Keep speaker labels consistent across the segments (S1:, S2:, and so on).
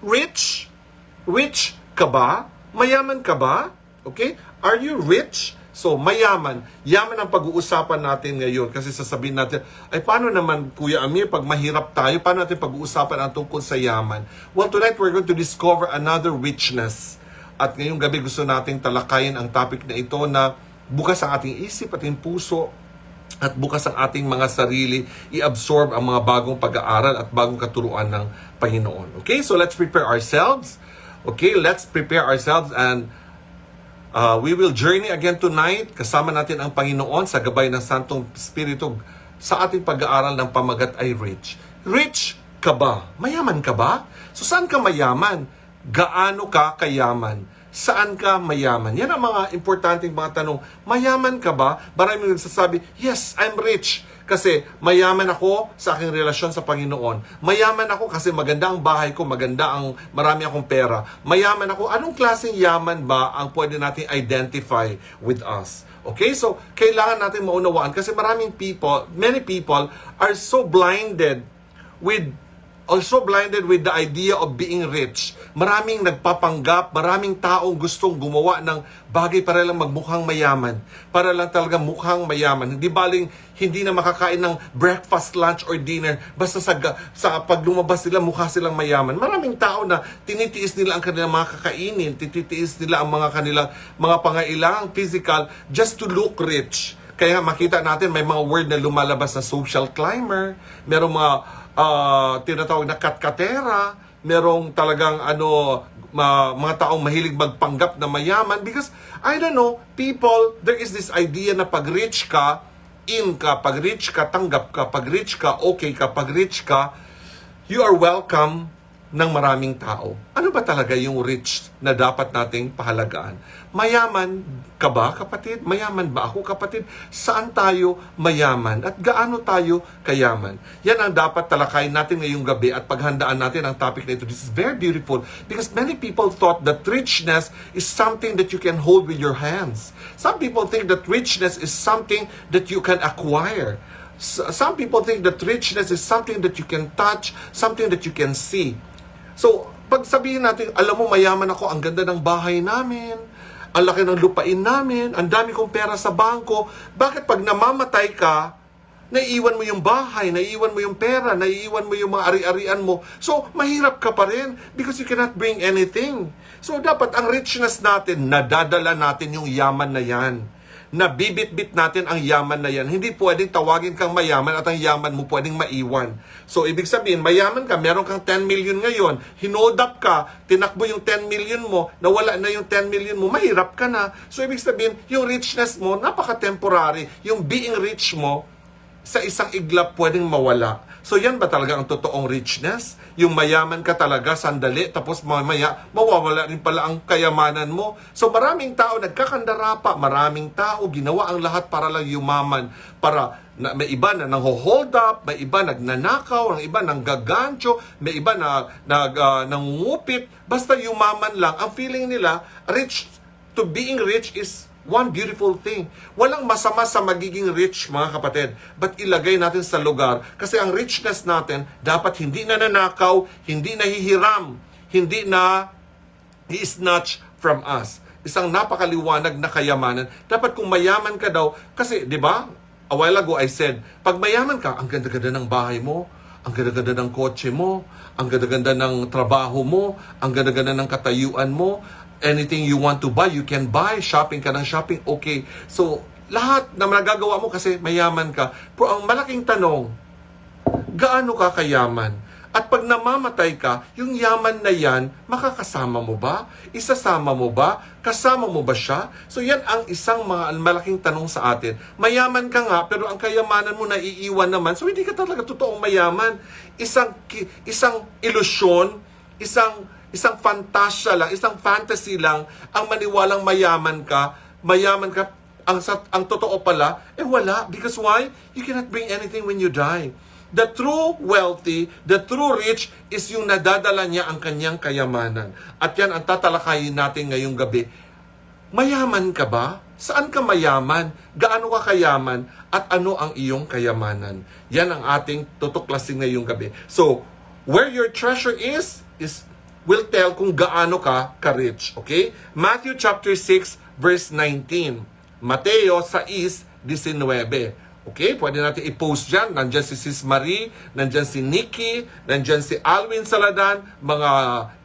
S1: Rich? Rich ka ba? Mayaman ka ba? Okay? Are you rich? So, mayaman. Yaman ang pag-uusapan natin ngayon. Kasi sasabihin natin, ay paano naman, Kuya Amir, pag mahirap tayo, paano natin pag-uusapan ang tungkol sa yaman? Well, tonight we're going to discover another richness. At ngayong gabi gusto nating talakayin ang topic na ito na bukas ang ating isip, ating puso, at bukas ang ating mga sarili, i-absorb ang mga bagong pag-aaral at bagong katuruan ng Panginoon. Okay, so let's prepare ourselves. Okay, let's prepare ourselves and we will journey again tonight. Kasama natin ang Panginoon sa gabay ng Santong Espiritu sa ating pag-aaral ng pamagat ay rich. Rich ka ba? Mayaman ka ba? So saan ka mayaman? Gaano ka kayaman? Saan ka mayaman? Yan ang mga importanteng mga tanong. Mayaman ka ba? Maraming nagsasabi, yes, I'm rich. Kasi mayaman ako sa aking relasyon sa Panginoon. Mayaman ako kasi maganda ang bahay ko, marami akong pera. Mayaman ako. Anong klaseng yaman ba ang pwede natin identify with us? Okay, so kailangan natin maunawaan kasi many people are so blinded with the idea of being rich. Maraming nagpapanggap, maraming taong gustong gumawa ng bagay para lang magmukhang mayaman. Para lang talaga mukhang mayaman. Hindi na makakain ng breakfast, lunch, or dinner. Basta sa pag lumabas sila, mukha silang mayaman. Maraming tao na tinitiis nila ang kanilang mga kakainin, tinitiis nila ang kanilang mga pangailangang physical just to look rich. Kaya makita natin may mga word na lumalabas na social climber, merong mga tinatawag na katkatera, merong talagang mga taong mahilig magpanggap na mayaman because, I don't know, there is this idea na pag rich ka, in ka, pag rich ka, tanggap ka, pag rich ka, okay ka, pag rich ka, you are welcome ng maraming tao. Ano ba talaga yung rich na dapat nating pahalagaan? Mayaman ka ba, kapatid? Mayaman ba ako, kapatid? Saan tayo mayaman? At gaano tayo kayaman? Yan ang dapat talakayin natin ngayong gabi at paghandaan natin ang topic na ito. This is very beautiful because many people thought that richness is something that you can hold with your hands. Some people think that richness is something that you can acquire. Some people think that richness is something that you can touch, something that you can see. So, pag sabihin natin, alam mo, mayaman ako, ang ganda ng bahay namin, ang laki ng lupain namin, ang dami kong pera sa bangko, bakit pag namamatay ka, naiiwan mo yung bahay, naiiwan mo yung pera, naiiwan mo yung mga ari-arian mo, so mahirap ka pa rin because you cannot bring anything. So, dapat ang richness natin, nadadala natin yung yaman na yan. Nabibit-bit natin ang yaman na yan. Hindi pwedeng tawagin kang mayaman at ang yaman mo pwedeng maiwan. So, ibig sabihin, mayaman ka, meron kang 10 million ngayon, hinold up ka, tinakbo yung 10 million mo, nawala na yung 10 million mo, mahirap ka na. So, ibig sabihin, yung richness mo, napaka-temporary. Yung being rich mo, sa isang iglap pwedeng mawala. So yan ba talaga ang totoong richness? Yung mayaman ka talaga, sandali, tapos mamaya, mawawala rin pala ang kayamanan mo. So maraming tao nagkakandara pa, maraming tao ginawa ang lahat para lang yumaman. May iba na nang-hold up, may iba nagnanakaw, may iba nanggagancho, may iba nangungupit. Basta yumaman lang. Ang feeling nila, being rich is one beautiful thing. Walang masama sa magiging rich, mga kapatid. But ilagay natin sa lugar. Kasi ang richness natin, dapat hindi nananakaw, hindi nahihiram, hindi na i-snatch from us. Isang napakaliwanag na kayamanan. Dapat kung mayaman ka daw, kasi, di ba, a while ago I said, pag mayaman ka, ang ganda-ganda ng bahay mo, ang ganda-ganda ng kotse mo, ang ganda-ganda ng trabaho mo, ang ganda-ganda ng katayuan mo, anything you want to buy, you can buy. Shopping ka ng shopping, okay. So, lahat na nagagawa mo kasi mayaman ka. Pero ang malaking tanong, gaano ka kayaman? At pag namamatay ka, yung yaman na yan, makakasama mo ba? Isasama mo ba? Kasama mo ba siya? So yan ang isang malaking tanong sa atin. Mayaman ka nga, pero ang kayamanan mo naiiwan naman. So hindi ka talaga totoong mayaman. Isang ilusyon, isang fantasya lang, isang fantasy lang ang maniwalang mayaman ka, ang totoo pala, wala. Because why? You cannot bring anything when you die. The true wealthy, the true rich is yung nadadala niya ang kanyang kayamanan. At yan ang tatalakayin natin ngayong gabi. Mayaman ka ba? Saan ka mayaman? Gaano ka kayaman? At ano ang iyong kayamanan? Yan ang ating tutuklasin ngayong gabi. So, where your treasure is will tell kung gaano ka ka-rich. Okay? Matthew chapter 6 verse 19. Mateo 6:19. Okay? Pwede natin i-post dyan. Nandyan si Sis Marie, nandyan si Nikki, nandyan si Alwin Saladan, mga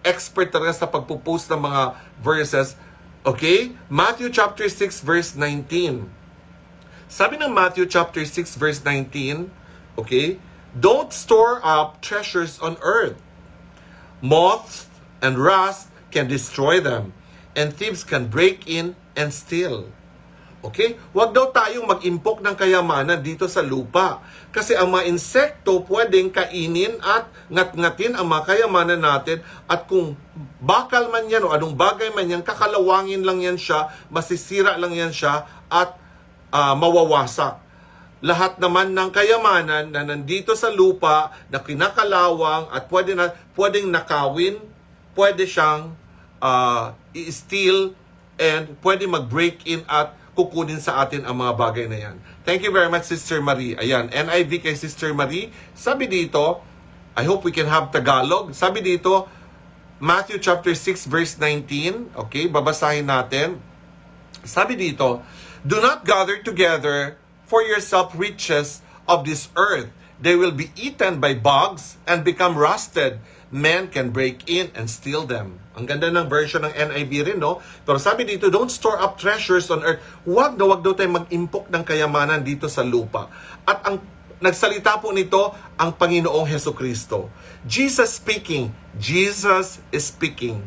S1: expert talaga sa pagpo-post ng mga verses. Okay? Matthew chapter 6 verse 19. Sabi ng Matthew chapter 6 verse 19, okay? Don't store up treasures on earth. Moths and rust can destroy them, and thieves can break in and steal. Okay? Huwag daw tayong mag-impok ng kayamanan dito sa lupa. Kasi ang mga insekto pwedeng kainin at ngat-ngatin ang mga kayamanan natin. At kung bakal man yan o anong bagay man yan, kakalawangin lang yan siya, masisira lang yan siya, at mawawasak. Lahat naman ng kayamanan na nandito sa lupa, na kinakalawang at pwedeng nakawin, pwede siyang i-steal and pwede mag-break in at kukunin sa atin ang mga bagay na yan. Thank you very much, Sister Marie. Ayan, NIV kay Sister Marie. Sabi dito, I hope we can have Tagalog. Sabi dito, Matthew chapter 6 verse 19. Okay, babasahin natin. Sabi dito, do not gather together for yourself riches of this earth. They will be eaten by bugs and become rusted. Men can break in and steal them. Ang ganda ng version ng NIV rin, no? Pero sabi dito, don't store up treasures on earth. Wag daw tayong mag-impok ng kayamanan dito sa lupa. At ang nagsalita po nito, ang Panginoong Hesukristo. Jesus speaking. Jesus is speaking.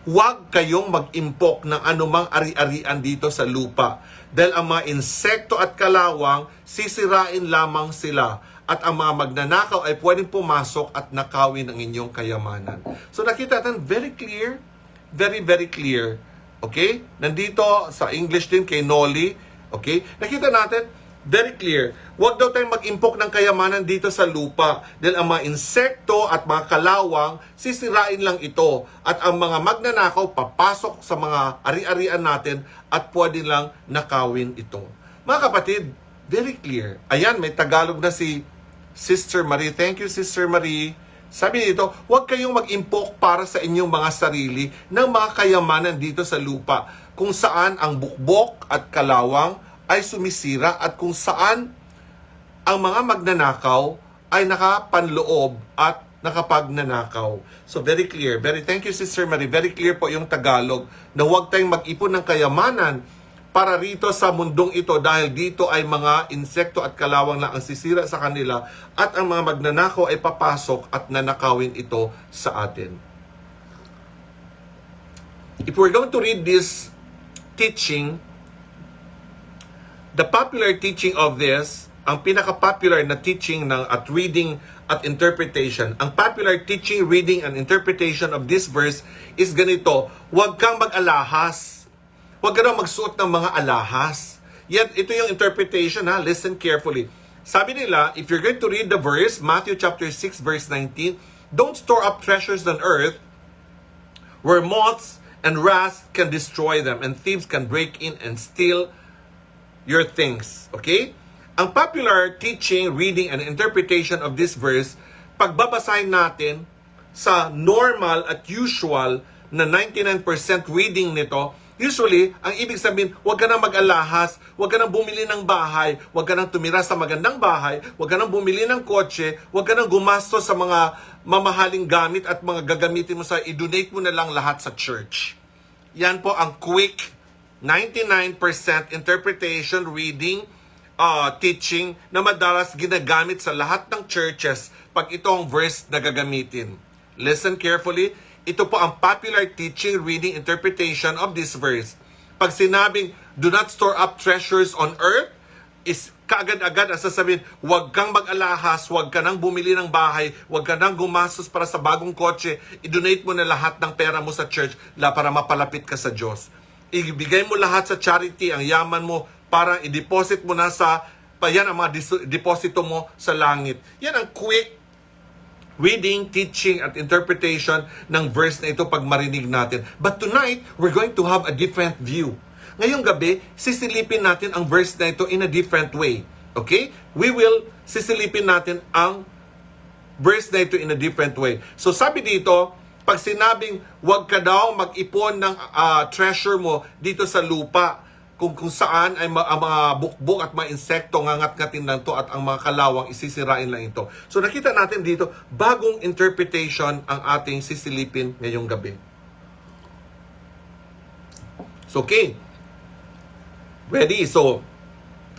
S1: Huwag kayong mag-impok ng anumang ari-arian dito sa lupa. Dahil ang mga insekto at kalawang, sisirain lamang sila. At ang mga magnanakaw ay pwedeng pumasok at nakawin ang inyong kayamanan. So nakita natin, very clear, very, very clear. Okay? Nandito sa English din kay Nolly. Okay? Nakita natin, very clear. Huwag daw tayong mag-impok ng kayamanan dito sa lupa. Dahil ang mga insekto at mga kalawang, sisirain lang ito. At ang mga magnanakaw, papasok sa mga ari-arian natin at pwede lang nakawin ito. Mga kapatid, very clear. Ayan, may Tagalog na si Sister Marie. Thank you, Sister Marie. Sabi dito, huwag kayong mag-impok para sa inyong mga sarili ng mga kayamanan dito sa lupa, kung saan ang bukbok at kalawang ay sumisira at kung saan ang mga magnanakaw ay nakapanloob at nakapagnanakaw. So very clear. Thank you, Sister Marie. Very clear po yung Tagalog na huwag tayong mag-ipon ng kayamanan para rito sa mundong ito dahil dito ay mga insekto at kalawang lang ang sisira sa kanila at ang mga magnanakaw ay papasok at nanakawin ito sa atin. If we're going to read this teaching, the popular teaching of this, ang pinaka-popular na teaching at reading at interpretation, ang popular teaching, reading, and interpretation of this verse is ganito: huwag kang mag-alahas. Huwag ka daw magsuot ng mga alahas. Yet, ito yung interpretation, ha? Listen carefully. Sabi nila, if you're going to read the verse, Matthew chapter 6, verse 19, don't store up treasures on earth where moths and rust can destroy them and thieves can break in and steal your things. Okay? Ang popular teaching, reading, and interpretation of this verse, pagbabasahin natin sa normal at usual na 99% reading nito, usually, ang ibig sabihin, huwag ka nang mag-alahas, huwag ka nang bumili ng bahay, huwag ka nang tumira sa magandang bahay, huwag ka nang bumili ng kotse, huwag ka nang gumastos sa mga mamahaling gamit at mga gagamitin mo sa i-donate mo na lang lahat sa church. Yan po ang quick 99% interpretation, reading, teaching na madalas ginagamit sa lahat ng churches pag itong verse na gagamitin. Listen carefully. Ito po ang popular teaching, reading, interpretation of this verse. Pag sinabing, do not store up treasures on earth, is kaagad-agad ang sasabihin, huwag kang mag-alahas, huwag ka nang bumili ng bahay, huwag ka nang gumastos para sa bagong kotse, i-donate mo na lahat ng pera mo sa church para mapalapit ka sa Diyos. Ibigay mo lahat sa charity, ang yaman mo, para i-deposit mo na yan ang mga deposito mo sa langit. Yan ang quick reading, teaching, at interpretation ng verse na ito pag marinig natin. But tonight, we're going to have a different view. Ngayong gabi, sisilipin natin ang verse na ito in a different way. Okay? We will sisilipin natin ang verse na ito in a different way. So sabi dito, pag sinabing wag ka daw mag-ipon ng treasure mo dito sa lupa, kung saan ay ang mga bukbok at mga insekto ngangat-ngatin lang to at ang mga kalawang isisirain lang ito. So nakita natin dito, bagong interpretation ang ating sisilipin ngayong gabi. So okay. Ready? So,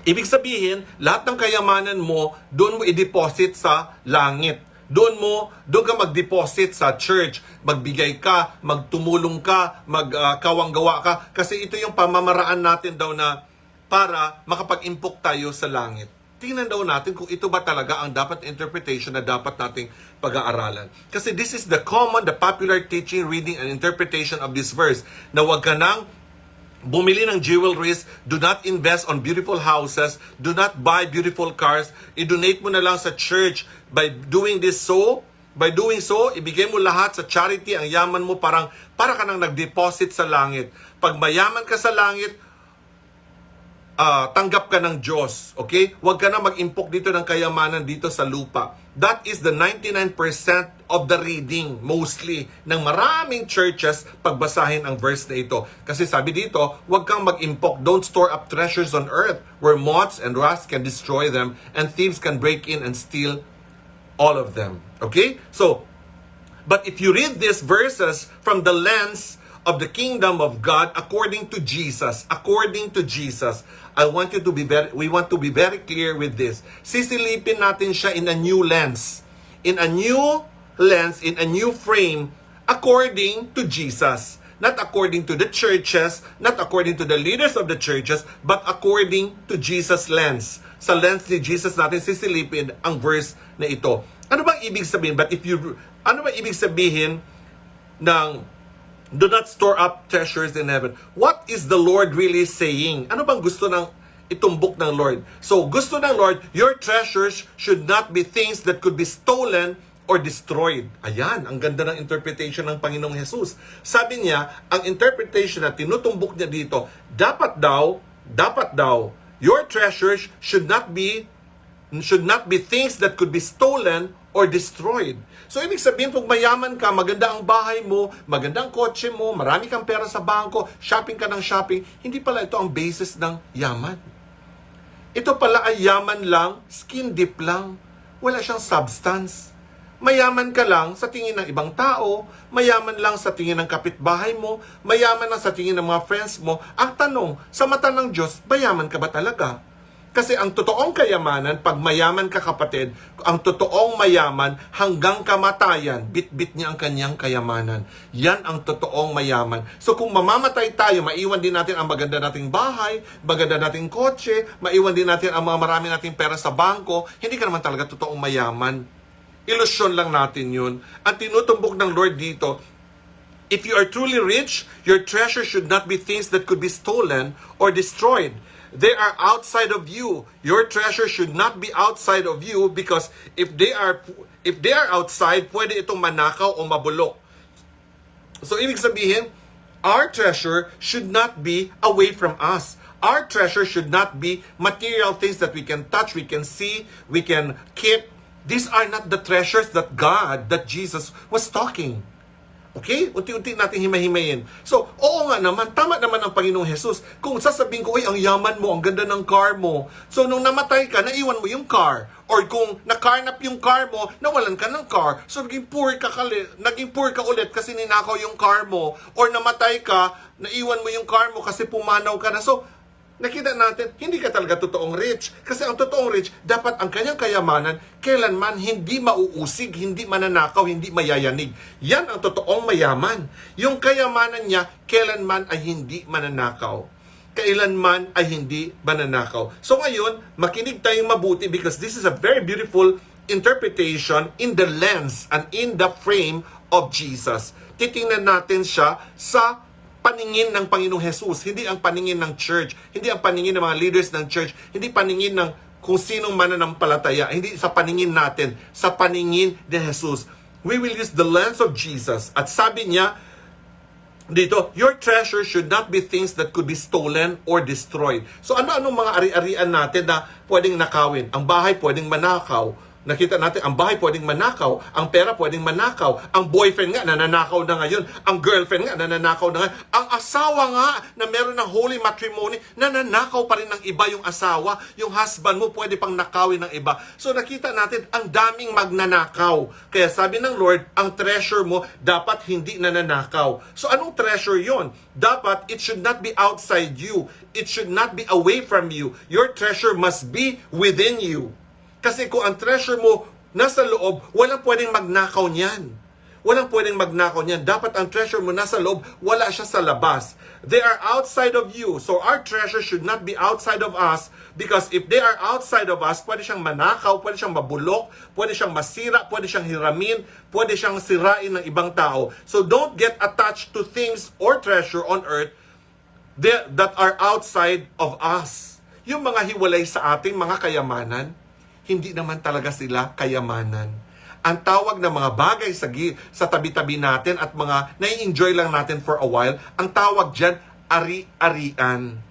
S1: ibig sabihin, lahat ng kayamanan mo, doon mo i-deposit sa langit. Doon ka mag-deposit sa church, magbigay ka, magtumulong ka, magkawanggawa ka. Kasi ito yung pamamaraan natin daw na para makapag-impok tayo sa langit. Tingnan daw natin kung ito ba talaga ang dapat interpretation na dapat nating pag-aaralan. Kasi this is the popular teaching, reading, and interpretation of this verse, na wag ka nang bumili ng jewelries, do not invest on beautiful houses, do not buy beautiful cars, i-donate mo na lang sa church. By doing so, ibigay mo lahat sa charity, ang yaman mo para ka nang nag-deposit sa langit. Pag mayaman ka sa langit, tanggap ka ng Diyos. Okay? Huwag ka na mag-impok dito ng kayamanan dito sa lupa. That is the 99% of the reading, mostly, ng maraming churches pagbasahin ang verse na ito. Kasi sabi dito, huwag kang mag-impok. Don't store up treasures on earth where moths and rust can destroy them and thieves can break in and steal all of them. Okay? So, but if you read these verses from the lens of the kingdom of God according to Jesus, we want to be very clear with this. Sisilipin natin siya in a new lens. In a new frame, according to Jesus. Not according to the churches, not according to the leaders of the churches, but according to Jesus' lens. Sa lens ni Jesus natin sisilipin ang verse na ito. Ano bang ibig sabihin? Ano bang ibig sabihin ng do not store up treasures in heaven? What is the Lord really saying? Ano bang gusto ng itumbok ng Lord? So, gusto ng Lord, your treasures should not be things that could be stolen or destroyed. Ayan, ang ganda ng interpretation ng Panginoong Jesus. Sabi niya, ang interpretation na tinutumbok niya dito, dapat daw, your treasures should not be things that could be stolen or destroyed. So, ibig sabihin, pag mayaman ka, maganda ang bahay mo, maganda ang kotse mo, marami kang pera sa bangko, shopping ka ng shopping, hindi pala ito ang basis ng yaman. Ito pala ay yaman lang, skin deep lang, wala siyang substance. Mayaman ka lang sa tingin ng ibang tao, mayaman lang sa tingin ng kapitbahay mo, mayaman lang sa tingin ng mga friends mo. Ang tanong, sa mata ng Diyos, mayaman ka ba talaga? Kasi ang totoong kayamanan, pag mayaman ka kapatid, ang totoong mayaman hanggang kamatayan, bit-bit niya ang kanyang kayamanan. Yan ang totoong mayaman. So kung mamamatay tayo, maiwan din natin ang maganda nating bahay, maganda nating kotse, maiwan din natin ang mga marami nating pera sa bangko, hindi ka naman talaga totoong mayaman. Ilusyon lang natin yun. At tinutumbok ng Lord dito, if you are truly rich, your treasure should not be things that could be stolen or destroyed. They are outside of you. Your treasure should not be outside of you because if they are outside, pwede itong manakaw o mabulok. So, ibig sabihin, our treasure should not be away from us. Our treasure should not be material things that we can touch, we can see, we can keep. These are not the treasures that Jesus was talking. Okay? Unti-unti natin himahimayin. So, oo nga naman, tama naman ang Panginoong Jesus. Kung sasabihin ko, ang yaman mo, ang ganda ng car mo. So, nung namatay ka, naiwan mo yung car. Or kung nakarnap yung car mo, nawalan ka ng car. So, naging poor ka ulit kasi ninakaw yung car mo. Or namatay ka, naiwan mo yung car mo kasi pumanaw ka na. So, nakita natin, hindi ka talaga totoong rich. Kasi ang totoong rich, dapat ang kanyang kayamanan, kailanman hindi mauusig, hindi mananakaw, hindi mayayanig. Yan ang totoong mayaman. Yung kayamanan niya, kailanman ay hindi mananakaw. Kailanman ay hindi mananakaw. So ngayon, makinig tayong mabuti because this is a very beautiful interpretation in the lens and in the frame of Jesus. Titingnan natin siya sa paningin ng Panginoong Jesus, hindi ang paningin ng church, hindi ang paningin ng mga leaders ng church, hindi paningin ng kung sinong mananampalataya, hindi sa paningin natin, sa paningin ni Jesus. We will use the lens of Jesus. At sabi niya dito, your treasure should not be things that could be stolen or destroyed. So ano-anong mga ari-arian natin na pwedeng nakawin? Ang bahay pwedeng manakaw, Nakita natin, ang bahay pwedeng manakaw, ang pera pwedeng manakaw, ang boyfriend nga nananakaw na ngayon, ang girlfriend nga nananakaw na ngayon, ang asawa nga na meron ng holy matrimony, nananakaw pa rin ng iba yung asawa, yung husband mo pwede pang nakawin ng iba. So nakita natin, ang daming magnanakaw. Kaya sabi ng Lord, ang treasure mo dapat hindi nananakaw. So anong treasure yon? Dapat, it should not be outside you. It should not be away from you. Your treasure must be within you. Kasi kung ang treasure mo nasa loob, walang pwedeng magnakaw niyan. Walang pwedeng magnakaw niyan. Dapat ang treasure mo nasa loob, wala siya sa labas. They are outside of you. So our treasure should not be outside of us, because if they are outside of us, pwede siyang manakaw, pwede siyang mabulok, pwede siyang masira, pwede siyang hiramin, pwede siyang sirain ng ibang tao. So don't get attached to things or treasure on earth that are outside of us. Yung mga hiwalay sa ating mga kayamanan, hindi naman talaga sila kayamanan. Ang tawag ng mga bagay sa tabi-tabi natin at mga nai-enjoy lang natin for a while, ang tawag dyan, ari-arian.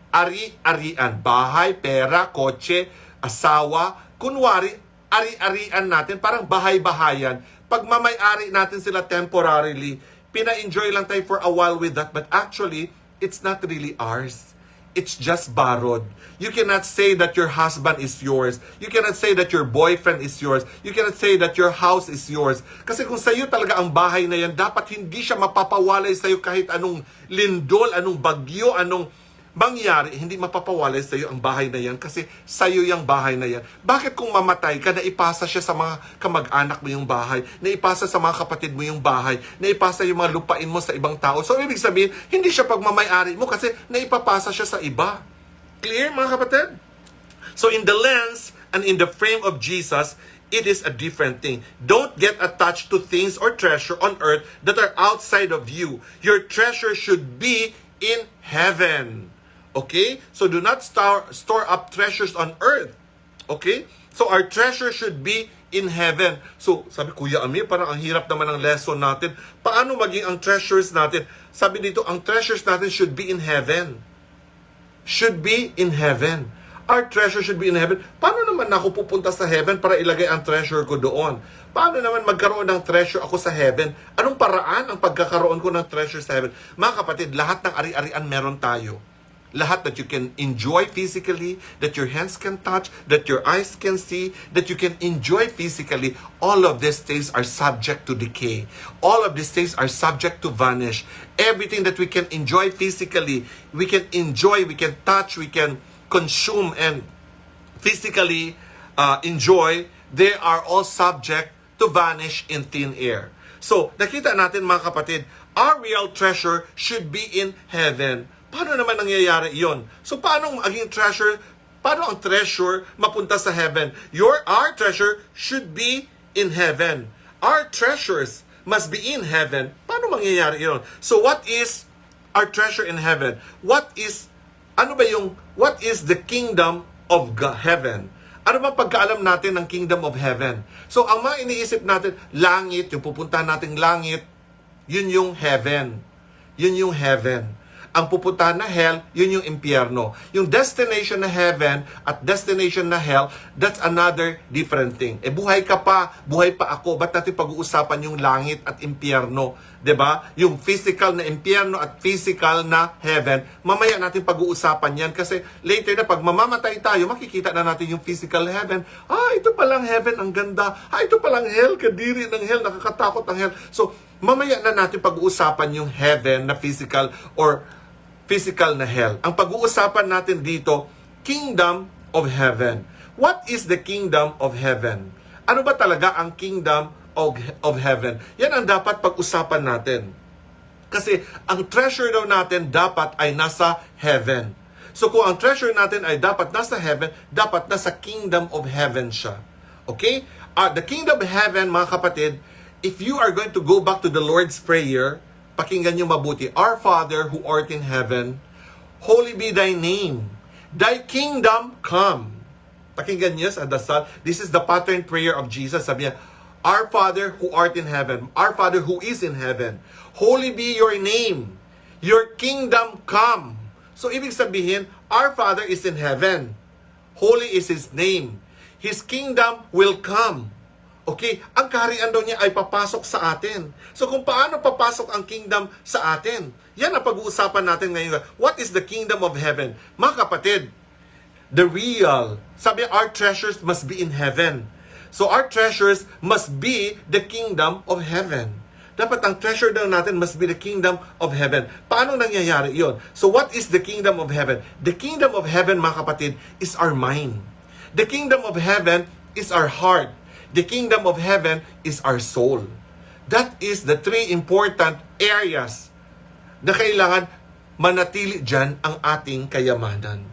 S1: Ari-arian. Bahay, pera, kotse, asawa. Kunwari, ari-arian natin, parang bahay-bahayan. Pagmamay-ari natin sila temporarily, pina-enjoy lang tayo for a while with that, but actually, it's not really ours. It's just borrowed. You cannot say that your husband is yours. You cannot say that your boyfriend is yours. You cannot say that your house is yours. Kasi kung sa'yo talaga ang bahay na yan, dapat hindi siya mapapawalay sa'yo kahit anong lindol, anong bagyo, anong mangyari, hindi mapapawalay sa'yo ang bahay na yan kasi sa'yo yung bahay na yan. Bakit kung mamatay ka, naipasa siya sa mga kamag-anak mo yung bahay, naipasa sa mga kapatid mo yung bahay, naipasa yung mga lupain mo sa ibang tao. So, ibig sabihin, hindi siya pagmamay-ari mo kasi naipapasa siya sa iba. Clear, mga kapatid? So, in the lens and in the frame of Jesus, it is a different thing. Don't get attached to things or treasure on earth that are outside of you. Your treasure should be in heaven. Okay? So do not store up treasures on earth. Okay? So our treasure should be in heaven. So sabi, Kuya Amir, parang ang hirap naman ng lesson natin. Paano maging ang treasures natin? Sabi dito, ang treasures natin should be in heaven. Should be in heaven. Our treasure should be in heaven. Paano naman ako pupunta sa heaven para ilagay ang treasure ko doon? Paano naman magkaroon ng treasure ako sa heaven? Anong paraan ang pagkakaroon ko ng treasure sa heaven? Mga kapatid, lahat ng ari-arian meron tayo. Lahat that you can enjoy physically, that your hands can touch, that your eyes can see, that you can enjoy physically, all of these things are subject to decay. All of these things are subject to vanish. Everything that we can enjoy physically, we can enjoy, we can touch, we can consume and physically enjoy, they are all subject to vanish in thin air. So, nakita natin mga kapatid, our real treasure should be in heaven. Paano naman nangyayari yon? So, paano maging treasure? Paano ang treasure mapunta sa heaven? Our treasure should be in heaven. Our treasures must be in heaven. Paano mangyayari yon? So, what is our treasure in heaven? What is the kingdom of heaven? Ano bang pagkaalam natin ng kingdom of heaven? So, ang mga iniisip natin, langit, yung pupuntahan nating langit, yun yung heaven. Yun yung heaven. Ang pupuntahan na hell, yun yung impyerno. Yung destination na heaven at destination na hell, that's another different thing. Buhay ka pa, buhay pa ako. Ba't natin pag-uusapan yung langit at impyerno? 'Di ba? Yung physical na impyerno at physical na heaven, mamaya natin pag-uusapan yan kasi later na pag mamamatay tayo, makikita na natin yung physical heaven. Ito palang heaven, ang ganda. Ito palang hell, kadiri ng hell, nakakatakot ng hell. So, mamaya na natin pag-uusapan yung heaven na physical or physical na hell. Ang pag-uusapan natin dito, kingdom of heaven. What is the kingdom of heaven? Ano ba talaga ang kingdom of heaven? Yan ang dapat pag-usapan natin. Kasi ang treasure daw natin dapat ay nasa heaven. So kung ang treasure natin ay dapat nasa heaven, dapat nasa kingdom of heaven siya. Okay? The kingdom of heaven, mga kapatid, if you are going to go back to the Lord's Prayer, pakinggan nyo mabuti. Our Father who art in heaven, holy be thy name. Thy kingdom come. Pakinggan nyo sa dasal. This is the pattern prayer of Jesus. Sabi niya, Our Father who art in heaven, our Father who is in heaven, holy be your name. Your kingdom come. So ibig sabihin, our Father is in heaven. Holy is His name. His kingdom will come. Okay? Ang kaharian daw niya ay papasok sa atin. So kung paano papasok ang kingdom sa atin, yan ang pag-uusapan natin ngayon. What is the kingdom of heaven? Mga kapatid, the real, sabi, our treasures must be in heaven. So our treasures must be the kingdom of heaven. Dapat ang treasure daw natin must be the kingdom of heaven. Paano nangyayari yon? So what is the kingdom of heaven? The kingdom of heaven, mga kapatid, is our mind. The kingdom of heaven is our heart. The kingdom of heaven is our soul. That is the three important areas na kailangan manatili dyan ang ating kayamanan.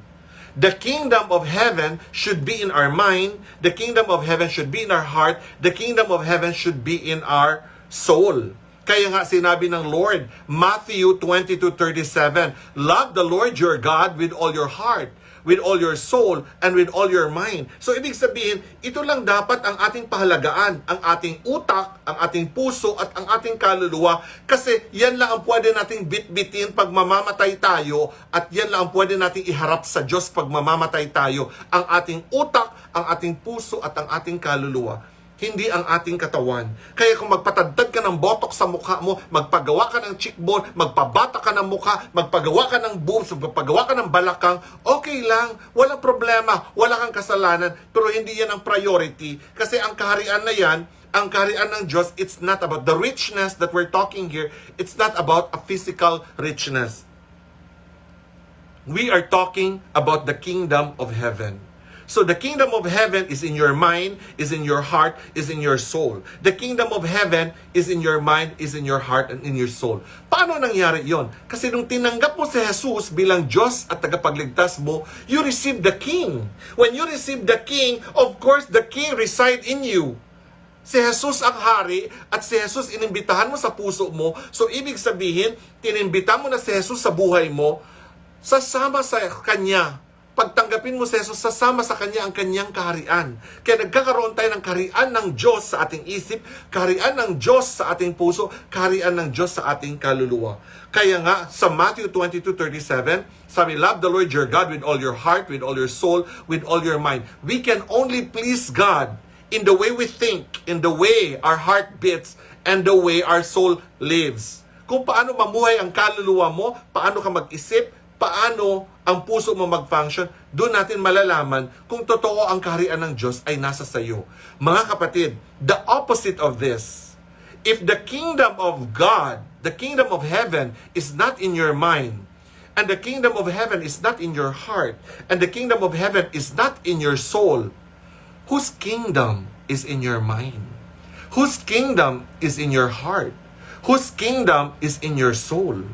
S1: The kingdom of heaven should be in our mind. The kingdom of heaven should be in our heart. The kingdom of heaven should be in our soul. Kaya nga sinabi ng Lord, Matthew 22:37, love the Lord your God with all your heart, with all your soul, and with all your mind. So ibig sabihin, ito lang dapat ang ating pahalagaan, ang ating utak, ang ating puso, at ang ating kaluluwa. Kasi yan lang ang pwede nating bitbitin pag mamamatay tayo, at yan lang ang pwede nating iharap sa Diyos pag mamamatay tayo. Ang ating utak, ang ating puso, at ang ating kaluluwa. Hindi ang ating katawan. Kaya kung magpatadtad ka ng botok sa mukha mo, magpagawa ka ng cheekbone, magpabata ka ng mukha, magpagawa ka ng boobs, magpagawa ka ng balakang, okay lang, walang problema, wala kang kasalanan, pero hindi yan ang priority. Kasi ang kaharian na yan, ang kaharian ng Diyos, it's not about the richness that we're talking here, it's not about a physical richness. We are talking about the kingdom of heaven. So the kingdom of heaven is in your mind, is in your heart, is in your soul. The kingdom of heaven is in your mind, is in your heart, and in your soul. Paano nangyari yon? Kasi nung tinanggap mo si Jesus bilang Diyos at tagapagligtas mo, you receive the King. When you receive the King, of course, the King reside in you. Si Jesus ang hari at si Jesus inimbitahan mo sa puso mo. So ibig sabihin, tinimbita mo na si Jesus sa buhay mo, sasama sa Kanya. Pagtanggapin mo si Jesus, sasama sa Kanya ang Kanyang kaharian. Kaya nagkakaroon tayo ng kaharian ng Diyos sa ating isip, kaharian ng Diyos sa ating puso, kaharian ng Diyos sa ating kaluluwa. Kaya nga, sa Matthew 22:37, sabi, love the Lord your God with all your heart, with all your soul, with all your mind. We can only please God in the way we think, in the way our heart beats, and the way our soul lives. Kung paano mamuhay ang kaluluwa mo, paano ka mag-isip, paano ang puso mo mag-function, doon natin malalaman kung totoo ang kaharian ng Diyos ay nasa sayo. Mga kapatid, the opposite of this, if the kingdom of God, the kingdom of heaven is not in your mind, and the kingdom of heaven is not in your heart, and the kingdom of heaven is not in your soul, whose kingdom is in your mind? Whose kingdom is in your heart? Whose kingdom is in your soul?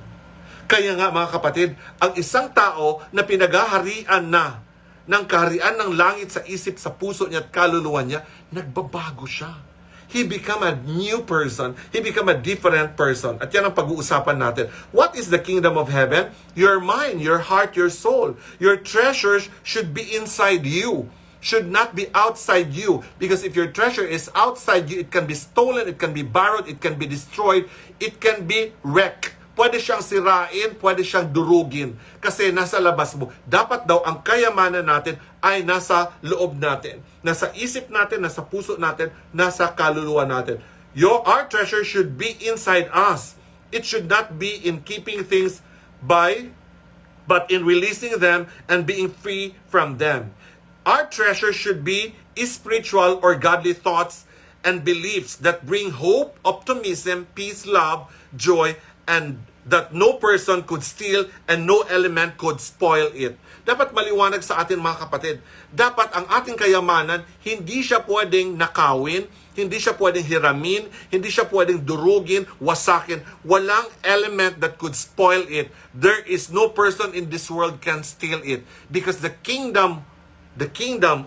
S1: Kaya nga mga kapatid, ang isang tao na pinaghaharian na ng kaharian ng langit sa isip, sa puso niya at kaluluwa niya, nagbabago siya. He become a new person. He become a different person. At yan ang pag-uusapan natin. What is the kingdom of heaven? Your mind, your heart, your soul. Your treasures should be inside you. Should not be outside you. Because if your treasure is outside you, it can be stolen, it can be borrowed, it can be destroyed, it can be wrecked. Pwede siyang sirain, pwede siyang durugin. Kasi nasa labas mo. Dapat daw ang kayamanan natin ay nasa loob natin. Nasa isip natin, nasa puso natin, nasa kaluluwa natin. Our treasure should be inside us. It should not be in keeping things but in releasing them and being free from them. Our treasure should be spiritual or godly thoughts and beliefs that bring hope, optimism, peace, love, joy, and that no person could steal and no element could spoil it. Dapat maliwanag sa atin mga kapatid. Dapat ang ating kayamanan, hindi siya pwedeng nakawin, hindi siya pwedeng hiramin, hindi siya pwedeng durugin, wasakin. Walang element that could spoil it. There is no person in this world can steal it. Because the kingdom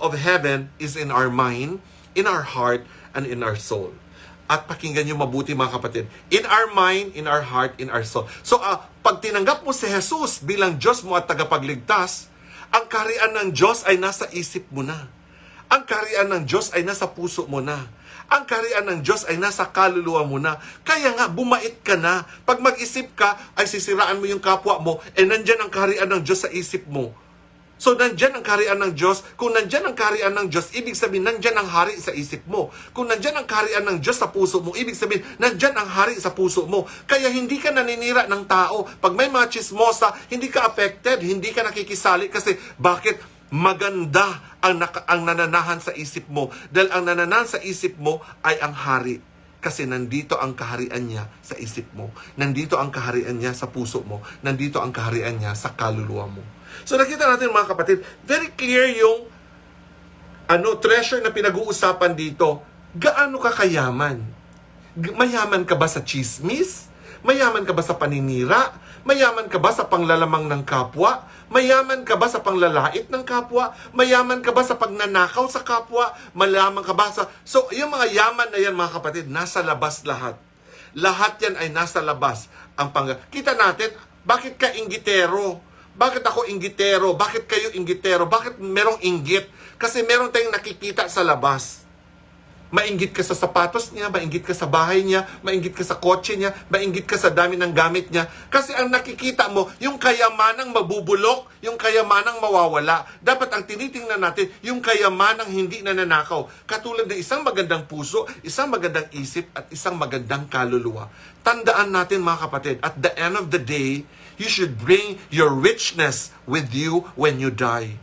S1: of heaven is in our mind, in our heart, and in our soul. At pakinggan nyo mabuti mga kapatid. In our mind, in our heart, in our soul. So, pag tinanggap mo si Jesus bilang Diyos mo at tagapagligtas, ang kaharian ng Diyos ay nasa isip mo na. Ang kaharian ng Diyos ay nasa puso mo na. Ang kaharian ng Diyos ay nasa kaluluwa mo na. Kaya nga, bumait ka na. Pag mag-isip ka, ay sisiraan mo yung kapwa mo, nandyan ang kaharian ng Diyos sa isip mo. So, nandyan ang kaharian ng Diyos. Kung nandyan ang kaharian ng Diyos, ibig sabihin, nandyan ang hari sa isip mo. Kung nandyan ang kaharian ng Diyos sa puso mo, ibig sabihin, nandyan ang hari sa puso mo. Kaya hindi ka naninira ng tao. Pag may mga chismosa, hindi ka affected, hindi ka nakikisali. Kasi, bakit? Maganda ang nananahan sa isip mo. Dahil ang nananahan sa isip mo ay ang hari. Kasi nandito ang kaharian niya sa isip mo. Nandito ang kaharian niya sa puso mo. Nandito ang kaharian niya sa kaluluwa mo. So nakita natin mga kapatid, very clear yung treasure na pinag-uusapan dito. Gaano ka kayaman? Mayaman ka ba sa chismis? Mayaman ka ba sa paninira? Mayaman ka ba sa panglalamang ng kapwa? Mayaman ka ba sa panglalait ng kapwa? Mayaman ka ba sa pagnanakaw sa kapwa? Mayaman ka ba sa... So, yung mga yaman na yan mga kapatid, nasa labas lahat. Lahat yan ay nasa labas. Kita natin, bakit ka inggitero? Bakit ako inggitero? Bakit kayo inggitero? Bakit merong inggit? Kasi meron tayong nakikita sa labas. Mainggit ka sa sapatos niya, mainggit ka sa bahay niya, mainggit ka sa kotse niya, mainggit ka sa dami ng gamit niya. Kasi ang nakikita mo, yung kayamanang mabubulok, yung kayamanang mawawala. Dapat ang tinitingnan natin, yung kayamanang hindi nananakaw. Katulad ng isang magandang puso, isang magandang isip, at isang magandang kaluluwa. Tandaan natin mga kapatid, at the end of the day, you should bring your richness with you when you die.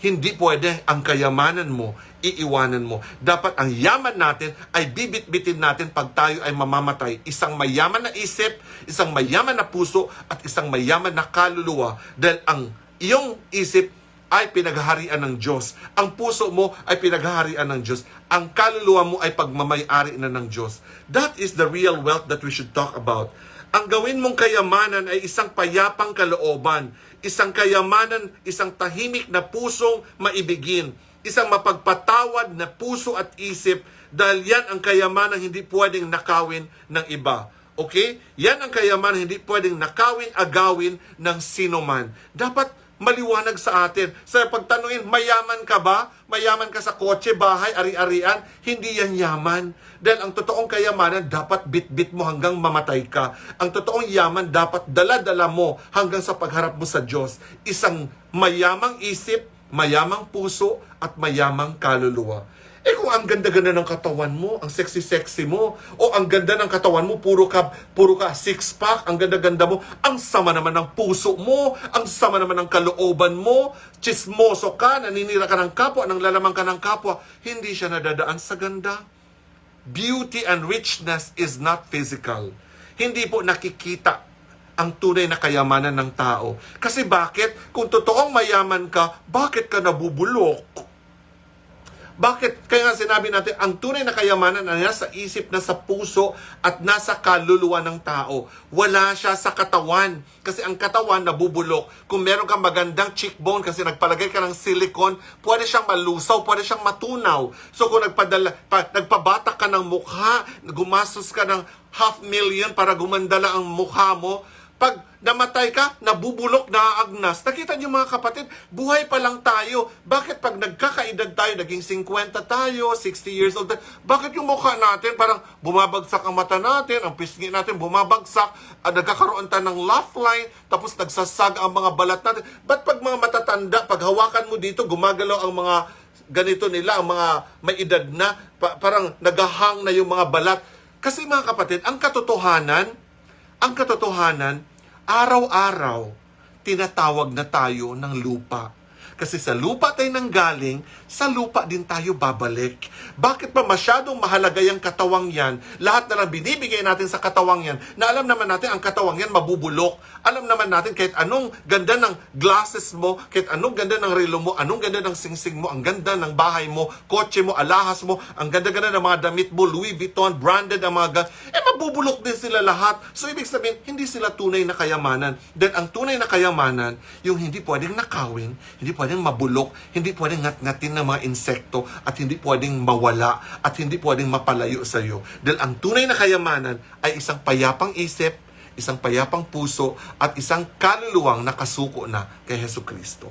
S1: Hindi pwede ang kayamanan mo, iiwanan mo. Dapat ang yaman natin ay bibit-bitin natin pag tayo ay mamamatay. Isang mayaman na isip, isang mayaman na puso, at isang mayaman na kaluluwa. Dahil ang iyong isip ay pinaghaharian ng Diyos. Ang puso mo ay pinaghaharian ng Diyos. Ang kaluluwa mo ay pagmamay-ari na ng Diyos. That is the real wealth that we should talk about. Ang gawin mong kayamanan ay isang payapang kalooban, isang kayamanan, isang tahimik na pusong maibigin, isang mapagpatawad na puso at isip, dahil yan ang kayamanan hindi pwedeng nakawin ng iba. Okay? Yan ang kayamanan hindi pwedeng nakawin, agawin ng sinuman. Dapat maliwanag sa atin. Sa pagtanungin, mayaman ka ba? Mayaman ka sa kotse, bahay, ari-arian? Hindi yan yaman. Dahil ang totoong kayamanan, dapat bit-bit mo hanggang mamatay ka. Ang totoong yaman, dapat dala-dala mo hanggang sa pagharap mo sa Diyos. Isang mayamang isip, mayamang puso, at mayamang kaluluwa. Eh kung ang ganda-ganda ng katawan mo, ang sexy-sexy mo, o ang ganda ng katawan mo, puro ka six-pack, ang ganda-ganda mo, ang sama naman ng puso mo, ang sama naman ng kalooban mo, chismoso ka, naninira ka ng kapwa, nang lalamang ka ng kapwa, hindi siya nadadaan sa ganda. Beauty and richness is not physical. Hindi po nakikita ang tunay na kayamanan ng tao. Kasi bakit? Kung totoong mayaman ka, bakit ka nabubulok? Bakit? Kaya nga sinabi natin, ang tunay na kayamanan ay nasa isip, nasa puso, at nasa kaluluwa ng tao. Wala siya sa katawan. Kasi ang katawan nabubulok. Kung meron kang magandang cheekbone kasi nagpalagay ka ng silicone, pwede siyang malusaw, pwede siyang matunaw. So kung nagpabatak ka ng mukha, gumastos ka ng 500,000 para gumandala ang mukha mo, pag namatay ka, nabubulok, naaagnas. Nakita niyo mga kapatid, buhay pa lang tayo. Bakit pag nagkakaedad tayo, naging 50 tayo, 60 years old tayo, bakit yung mukha natin, parang bumabagsak ang mata natin, ang pisngi natin bumabagsak, nagkakaroon tayo ng laugh line, tapos nagsasag ang mga balat natin. Ba't pag mga matatanda, pag hawakan mo dito, gumagalaw ang mga ganito nila, ang mga may edad na, parang nagahang na yung mga balat. Kasi mga kapatid, ang katotohanan, araw-araw, tinatawag na tayo ng lupa. Kasi sa lupa tayo nanggaling, sa lupa din tayo babalik. Bakit pa masyadong mahalaga yung katawang yan? Lahat na lang binibigay natin sa katawang yan, na alam naman natin ang katawang yan mabubulok. Alam naman natin kahit anong ganda ng glasses mo, kahit anong ganda ng relo mo, anong ganda ng singsing mo, ang ganda ng bahay mo, kotse mo, alahas mo, ang ganda-ganda ng mga damit mo, Louis Vuitton, branded ang mga mabubulok din sila lahat. So ibig sabihin, hindi sila tunay na kayamanan. Then ang tunay na kayamanan, yung hindi pwedeng nakawin, hindi pwedeng mabulok, hindi pwedeng ngat-ngatin ng mga insekto, at hindi pwedeng mawala, at hindi pwedeng mapalayo sa iyo. Dahil ang tunay na kayamanan ay isang payapang isip, isang payapang puso, at isang kaluluwang nakasuko na kay Jesucristo.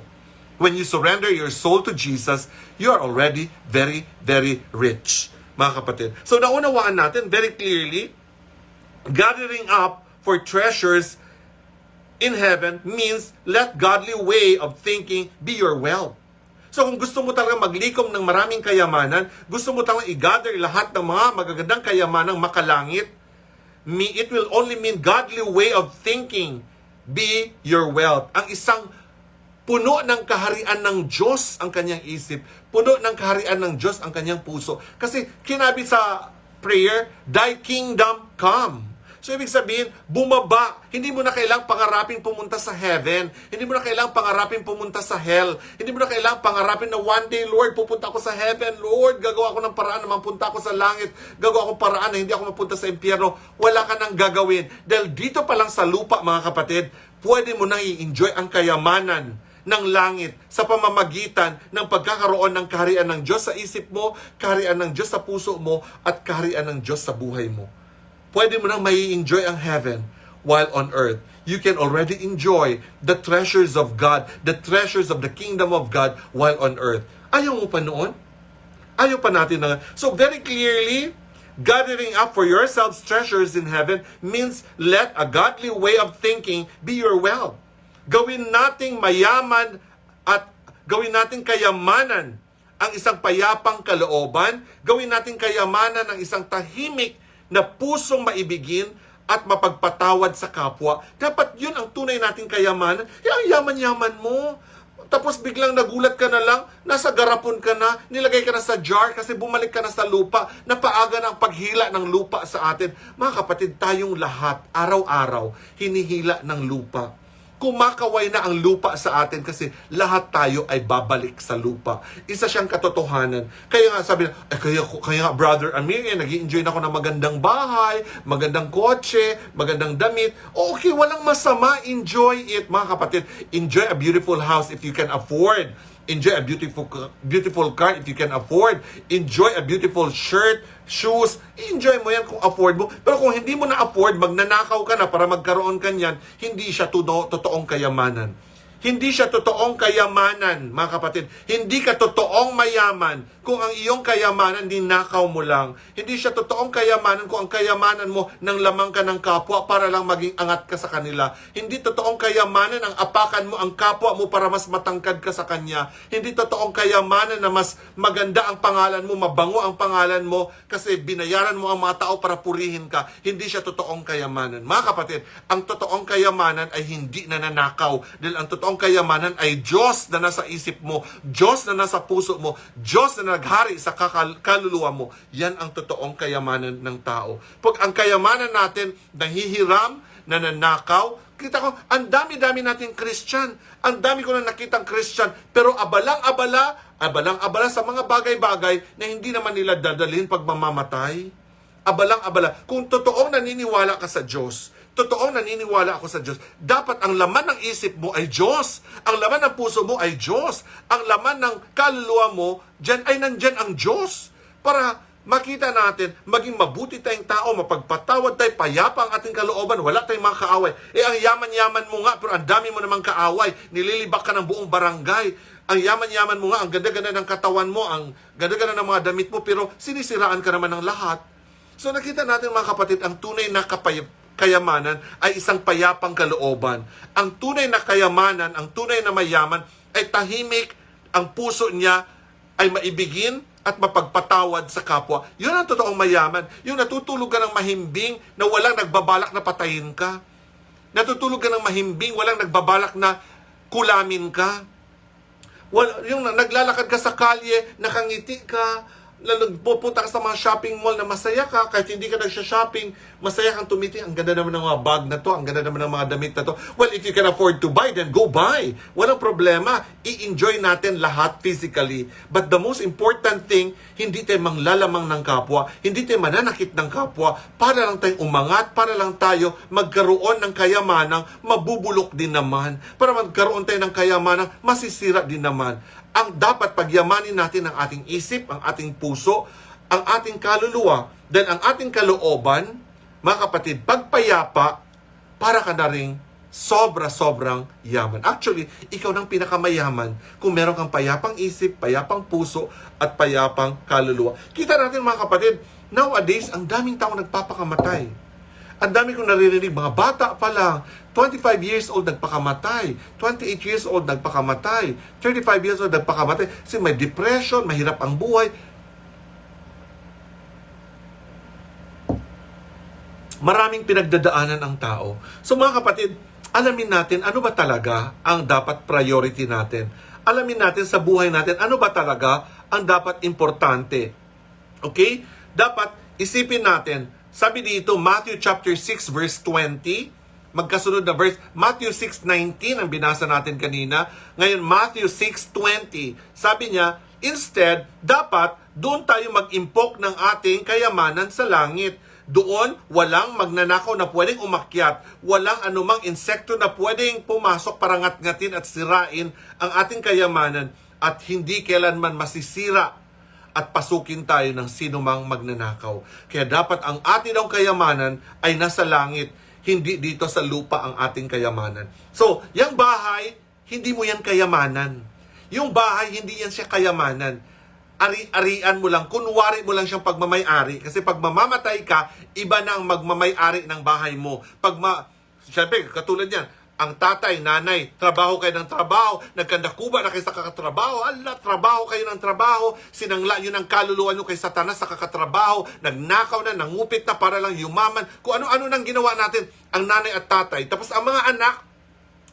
S1: When you surrender your soul to Jesus, you are already very, very rich, mga kapatid. So naunawaan natin very clearly, gathering up for treasures in heaven means let godly way of thinking be your wealth. So kung gusto mo talaga maglikom ng maraming kayamanan, gusto mo talaga i-gather lahat ng mga magagandang kayamanang makalangit, it will only mean godly way of thinking be your wealth. Ang isang puno ng kaharian ng Diyos ang kanyang isip, puno ng kaharian ng Diyos ang kanyang puso. Kasi kinabi sa prayer, thy kingdom come. So, ibig sabihin, bumaba. Hindi mo na kailangang pangarapin pumunta sa heaven. Hindi mo na kailangang pangarapin pumunta sa hell. Hindi mo na kailangang pangarapin na one day, Lord, pupunta ako sa heaven. Lord, gagawa ako ng paraan na mapunta ako sa langit. Gagawa ako paraan na hindi ako mapunta sa impyerno. Wala ka nang gagawin. Dahil dito pa lang sa lupa, mga kapatid, pwede mo nang i-enjoy ang kayamanan ng langit sa pamamagitan ng pagkakaroon ng kaharian ng Diyos sa isip mo, kaharian ng Diyos sa puso mo, at kaharian ng Diyos sa buhay mo. Pwede mo nang mai-enjoy ang heaven while on earth. You can already enjoy the treasures of God, the treasures of the kingdom of God while on earth. Ayaw mo pa noon? Ayaw pa natin na. So very clearly, gathering up for yourselves treasures in heaven means let a godly way of thinking be your wealth. Gawin nating mayaman at gawin nating kayamanan ang isang payapang kalooban. Gawin nating kayamanan ang isang tahimik na pusong maibigin at mapagpatawad sa kapwa. Dapat yun ang tunay nating kayamanan. Ang yaman-yaman mo. Tapos biglang nagulat ka na lang, nasa garapon ka na, nilagay ka na sa jar kasi bumalik ka na sa lupa, napaaga na ang paghila ng lupa sa atin. Mga kapatid, tayong lahat, araw-araw, hinihila ng lupa. Kumakaway na ang lupa sa atin kasi lahat tayo ay babalik sa lupa. Isa siyang katotohanan. Kaya nga sabi na, kaya nga Brother Amir, nag-i-enjoy na ako ng magandang bahay, magandang kotse, magandang damit. Okay, walang masama. Enjoy it, mga kapatid. Enjoy a beautiful house if you can afford. Enjoy a beautiful car if you can afford. Enjoy a beautiful shirt, shoes. Enjoy mo yan kung afford mo. Pero kung hindi mo na afford, magnanakaw ka na para magkaroon ka niyan, hindi siya totoong kayamanan. Hindi siya totoong kayamanan, mga kapatid. Hindi ka totoong mayaman kung ang iyong kayamanan ninakaw mo lang. Hindi siya totoong kayamanan kung ang kayamanan mo nang lamang ka ng kapwa para lang maging angat ka sa kanila. Hindi totoong kayamanan ang apakan mo ang kapwa mo para mas matangkad ka sa kanya. Hindi totoong kayamanan na mas maganda ang pangalan mo, mabango ang pangalan mo kasi binayaran mo ang mga tao para purihin ka. Hindi siya totoong kayamanan. Mga kapatid, ang totoong kayamanan ay hindi nananakaw. Dahil ang totoong kayamanan ay Diyos na nasa isip mo, Diyos na nasa puso mo, Diyos na naghari sa kaluluwa mo. Yan ang totoong kayamanan ng tao. Pag ang kayamanan natin nahihiram, nananakaw, kita ko, ang dami-dami nating Christian. Ang dami ko na nakitang Christian, pero abalang-abala sa mga bagay-bagay na hindi naman nila dadalhin pag mamamatay. Abalang-abala. Kung totoong naniniwala ka sa Diyos, totoong naniniwala ako sa Diyos, dapat ang laman ng isip mo ay Diyos. Ang laman ng puso mo ay Diyos. Ang laman ng kaluluwa mo, dyan ay nandyan ang Diyos. Para makita natin, maging mabuti tayong tao, mapagpatawad tayo, payapa ang ating kalooban, wala tayong mga kaaway. Ang yaman-yaman mo nga, pero ang dami mo namang kaaway. Nililibak ka ng buong barangay. Ang yaman-yaman mo nga, ang ganda-ganda ng katawan mo, ang ganda-ganda ng mga damit mo, pero sinisiraan ka naman ng lahat. So nakita natin, mga kapatid, ang tunay na kayamanan ay isang payapang kalooban. Ang tunay na kayamanan, ang tunay na mayaman ay tahimik, ang puso niya ay maibigin at mapagpatawad sa kapwa. Yun ang totoong mayaman. Yung natutulog ka ng mahimbing na walang nagbabalak na patayin ka. Natutulog ka ng mahimbing, walang nagbabalak na kulamin ka. Yung naglalakad ka sa kalye, nakangiti ka, pupunta ka sa mga shopping mall na masaya ka, kahit hindi ka nagsha-shopping, masaya kang tumiti. Ang ganda naman ng mga bag na to, ang ganda naman ng mga damit na to. Well, if you can afford to buy, then go buy. Walang problema. I-enjoy natin lahat physically. But the most important thing, hindi tayo manglalamang ng kapwa, hindi tayo mananakit ng kapwa, para lang tayong umangat, para lang tayo magkaroon ng kayamanang mabubulok din naman. Para magkaroon tayo ng kayamanang masisira din naman. Ang dapat pagyamanin natin ang ating isip, ang ating puso, ang ating kaluluwa, then ang ating kalooban, mga kapatid, pagpayapa, para ka na rin sobra-sobrang yaman. Actually, ikaw nang pinakamayaman kung meron kang payapang isip, payapang puso, at payapang kaluluwa. Kita natin, mga kapatid, nowadays, ang daming tao nagpapakamatay. Ang dami kong naririnig, mga bata pa lang, 25 years old nagpakamatay, 28 years old nagpakamatay, 35 years old nagpakamatay, kasi may depression, mahirap ang buhay. Maraming pinagdadaanan ang tao. So mga kapatid, alamin natin ano ba talaga ang dapat priority natin. Alamin natin sa buhay natin ano ba talaga ang dapat importante. Okay? Dapat isipin natin, sabi dito, Matthew chapter 6 verse 20, magkasunod na verse, Matthew 6:19 ang binasa natin kanina. Ngayon, Matthew 6:20, sabi niya, instead, dapat doon tayo mag-impok ng ating kayamanan sa langit. Doon, walang magnanakaw na pwedeng umakyat, walang anumang insekto na pwedeng pumasok para ngat-ngatin at sirain ang ating kayamanan, at hindi kailanman masisira at pasukin tayo ng sinumang magnanakaw. Kaya dapat ang ating kayamanan ay nasa langit, hindi dito sa lupa ang ating kayamanan. So, yung bahay, hindi mo yan kayamanan. Yung bahay, hindi yan siya kayamanan. Ari-arian mo lang, kunwari mo lang siyang pagmamay-ari. Kasi pag mamamatay ka, iba na ang magmamay-ari ng bahay mo. Siyempre, katulad yan, ang tatay, nanay, trabaho kayo ng trabaho, nagkandakuba na kayo sa kakatrabaho, trabaho kayo ng trabaho, sinangla yun ang kaluluwa nyo kay Satanas sa kakatrabaho, nagnakaw na, nangupit na para lang yumaman, kung ano-ano nang ginawa natin, ang nanay at tatay. Tapos ang mga anak,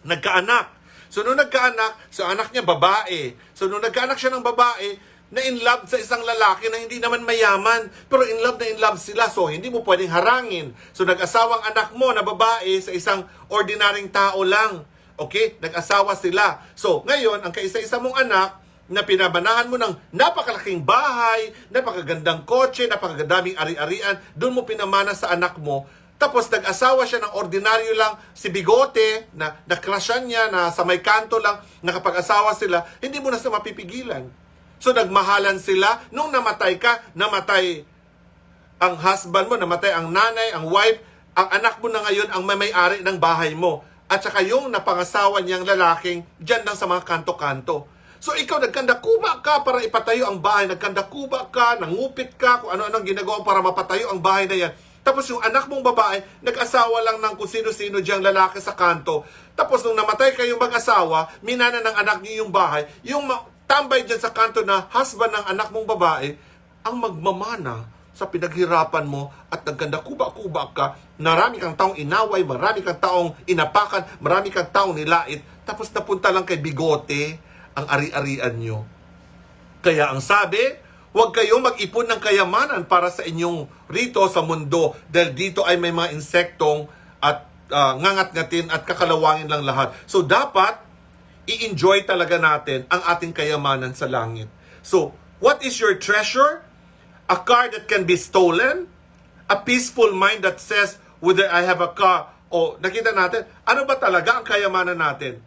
S1: nagkaanak. So nung nagkaanak, so anak niya babae. So nung nagkaanak siya ng babae, na in love sa isang lalaki na hindi naman mayaman, pero in love sila, so hindi mo pwedeng harangin. So nag-asawang anak mo na babae sa isang ordinaryong tao lang. Okay? Nag-asawa sila. So ngayon, ang kaisa-isa mong anak na pinabanahan mo ng napakalaking bahay, napakagandang kotse, napakagandaming ari-arian, doon mo pinamana sa anak mo. Tapos nag-asawa siya ng ordinaryo lang, si Bigote, na crushan niya, na sa may kanto lang, nakapag-asawa sila, hindi mo na siya mapipigilan. So nagmahalan sila, nung namatay ka, namatay ang husband mo, namatay ang nanay, ang wife, ang anak mo na ngayon ang may-ari ng bahay mo. At saka yung napangasawa niyang lalaking, dyan lang sa mga kanto-kanto. So ikaw nagkandakuba ka para ipatayo ang bahay, nagkandakuba ka, nangupit ka, kung ano-anong ginagawa para mapatayo ang bahay na yan. Tapos yung anak mong babae, nag-asawa lang ng kung sino-sino diyang lalaki sa kanto. Tapos nung namatay kayong mag-asawa, minana ng anak niyo yung bahay, yung tambay dyan sa kanto na husband ng anak mong babae, ang magmamana sa pinaghirapan mo at nagkandakuba-kuba ka, marami kang taong inaway, marami kang taong inapakan, marami kang taong nilait, tapos napunta lang kay Bigote ang ari-arian nyo. Kaya ang sabi, huwag kayong mag-ipon ng kayamanan para sa inyong rito sa mundo, dahil dito ay may mga insektong at ngangat-ngatin at kakalawangin lang lahat. So dapat i-enjoy talaga natin ang ating kayamanan sa langit. So, what is your treasure? A car that can be stolen? A peaceful mind that says, whether I have a car, o nakita natin, ano ba talaga ang kayamanan natin?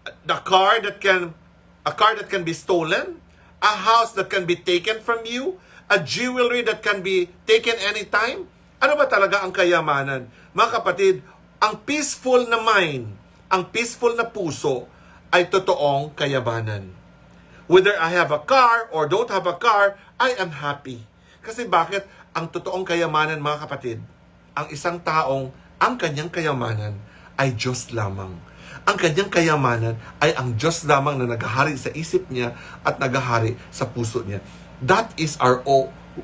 S1: A car that can be stolen? A house that can be taken from you? A jewelry that can be taken anytime? Ano ba talaga ang kayamanan? Mga kapatid, ang peaceful na mind, ang peaceful na puso, ay totoong kayamanan. Whether I have a car or don't have a car, I am happy. Kasi bakit? Ang totoong kayamanan, mga kapatid, ang isang taong ang kanyang kayamanan ay Diyos lamang. Ang kanyang kayamanan ay ang Diyos lamang na naghahari sa isip niya at naghahari sa puso niya. That is our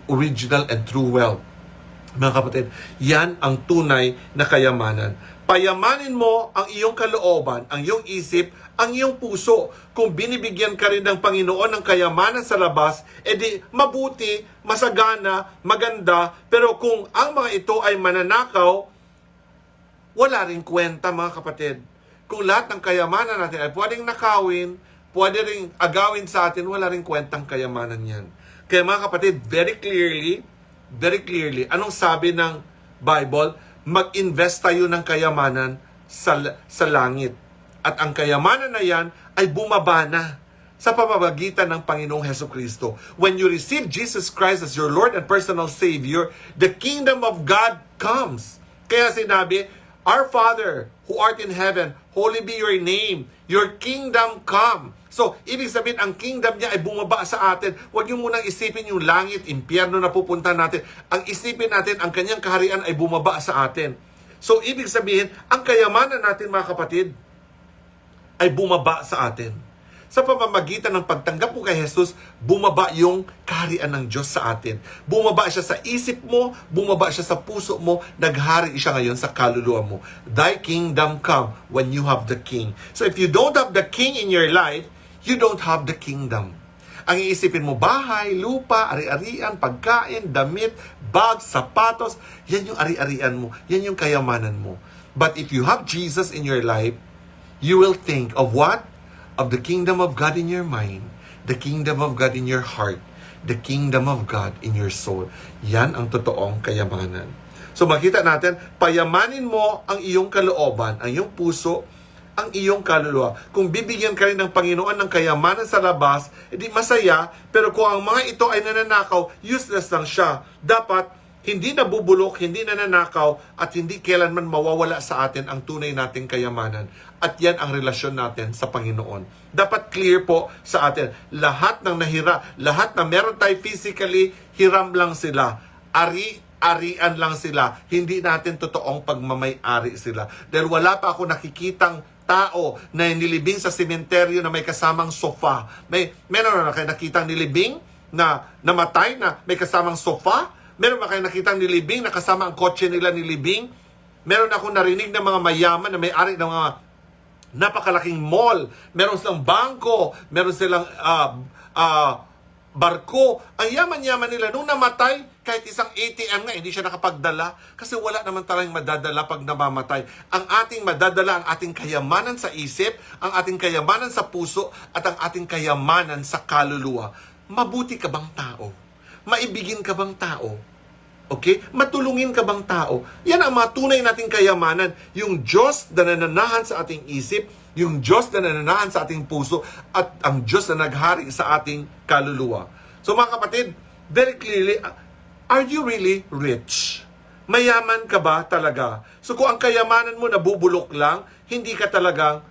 S1: original and true wealth. Mga kapatid, yan ang tunay na kayamanan. Payamanin mo ang iyong kalooban, ang iyong isip, ang iyong puso. Kung binibigyan ka rin ng Panginoon ng kayamanan sa labas, edi mabuti, masagana, maganda. Pero kung ang mga ito ay mananakaw, wala rin kwenta, mga kapatid. Kung lahat ng kayamanan natin ay pwedeng nakawin, pwede rin agawin sa atin, wala rin kwentang kayamanan yan. Kaya mga kapatid, very clearly, anong sabi ng Bible? Mag-invest tayo ng kayamanan sa langit. At ang kayamanan na yan ay bumaba na sa pamamagitan ng Panginoong Hesukristo. When you receive Jesus Christ as your Lord and personal Savior, the kingdom of God comes. Kaya sinabi, Our Father, who art in heaven, holy be your name. Your kingdom come. So, ibig sabihin, ang kingdom niya ay bumaba sa atin. Huwag niyo munang isipin yung langit, impyerno na pupunta natin. Ang isipin natin, ang kanyang kaharian ay bumaba sa atin. So, ibig sabihin, ang kayamanan natin, mga kapatid, ay bumaba sa atin. Sa pamamagitan ng pagtanggap mo kay Jesus, bumaba yung kaharian ng Diyos sa atin. Bumaba siya sa isip mo, bumaba siya sa puso mo, naghari siya ngayon sa kaluluwa mo. Thy kingdom come when you have the King. So if you don't have the King in your life, you don't have the kingdom. Ang iisipin mo, bahay, lupa, ari-arian, pagkain, damit, bag, sapatos, yan yung ari-arian mo. Yan yung kayamanan mo. But if you have Jesus in your life, you will think of what? Of the kingdom of God in your mind, the kingdom of God in your heart, the kingdom of God in your soul. Yan ang totoong kayamanan. So makita natin, payamanin mo ang iyong kalooban, ang iyong puso, ang iyong kaluluwa. Kung bibigyan ka rin ng Panginoon ng kayamanan sa labas, edi masaya, pero kung ang mga ito ay nananakaw, useless lang siya. Dapat hindi nabubulok, hindi nananakaw, at hindi kailanman mawawala sa atin ang tunay nating kayamanan. At yan ang relasyon natin sa Panginoon. Dapat clear po sa atin. Lahat ng lahat na meron tayo physically, hiram lang sila. Ari-arian lang sila. Hindi natin totoong pagmamay-ari sila. Dahil wala pa ako nakikitang tao na nilibing sa sementeryo na may kasamang sofa. Meron na kayo nakitang nilibing na namatay na may kasamang sofa? Meron ba kayo nakitang nilibing na kasama ang kotse nila nilibing? Meron akong narinig ng mga mayaman na may-ari ng mga napakalaking mall. Meron silang bangko. Meron silang barko. Ang yaman-yaman nila. Nung namatay, kahit isang ATM nga, hindi siya nakapagdala. Kasi wala naman talang madadala pag namamatay. Ang ating madadala, ang ating kayamanan sa isip, ang ating kayamanan sa puso, at ang ating kayamanan sa kaluluwa. Mabuti ka bang tao? Maibigin ka bang tao? Okay? Matulungin ka bang tao? Yan ang mga tunay nating kayamanan. Yung Diyos na nananahan sa ating isip, yung Diyos na nananahan sa ating puso, at ang Diyos na naghari sa ating kaluluwa. So mga kapatid, very clearly, are you really rich? Mayaman ka ba talaga? So kung ang kayamanan mo nabubulok lang, hindi ka talagang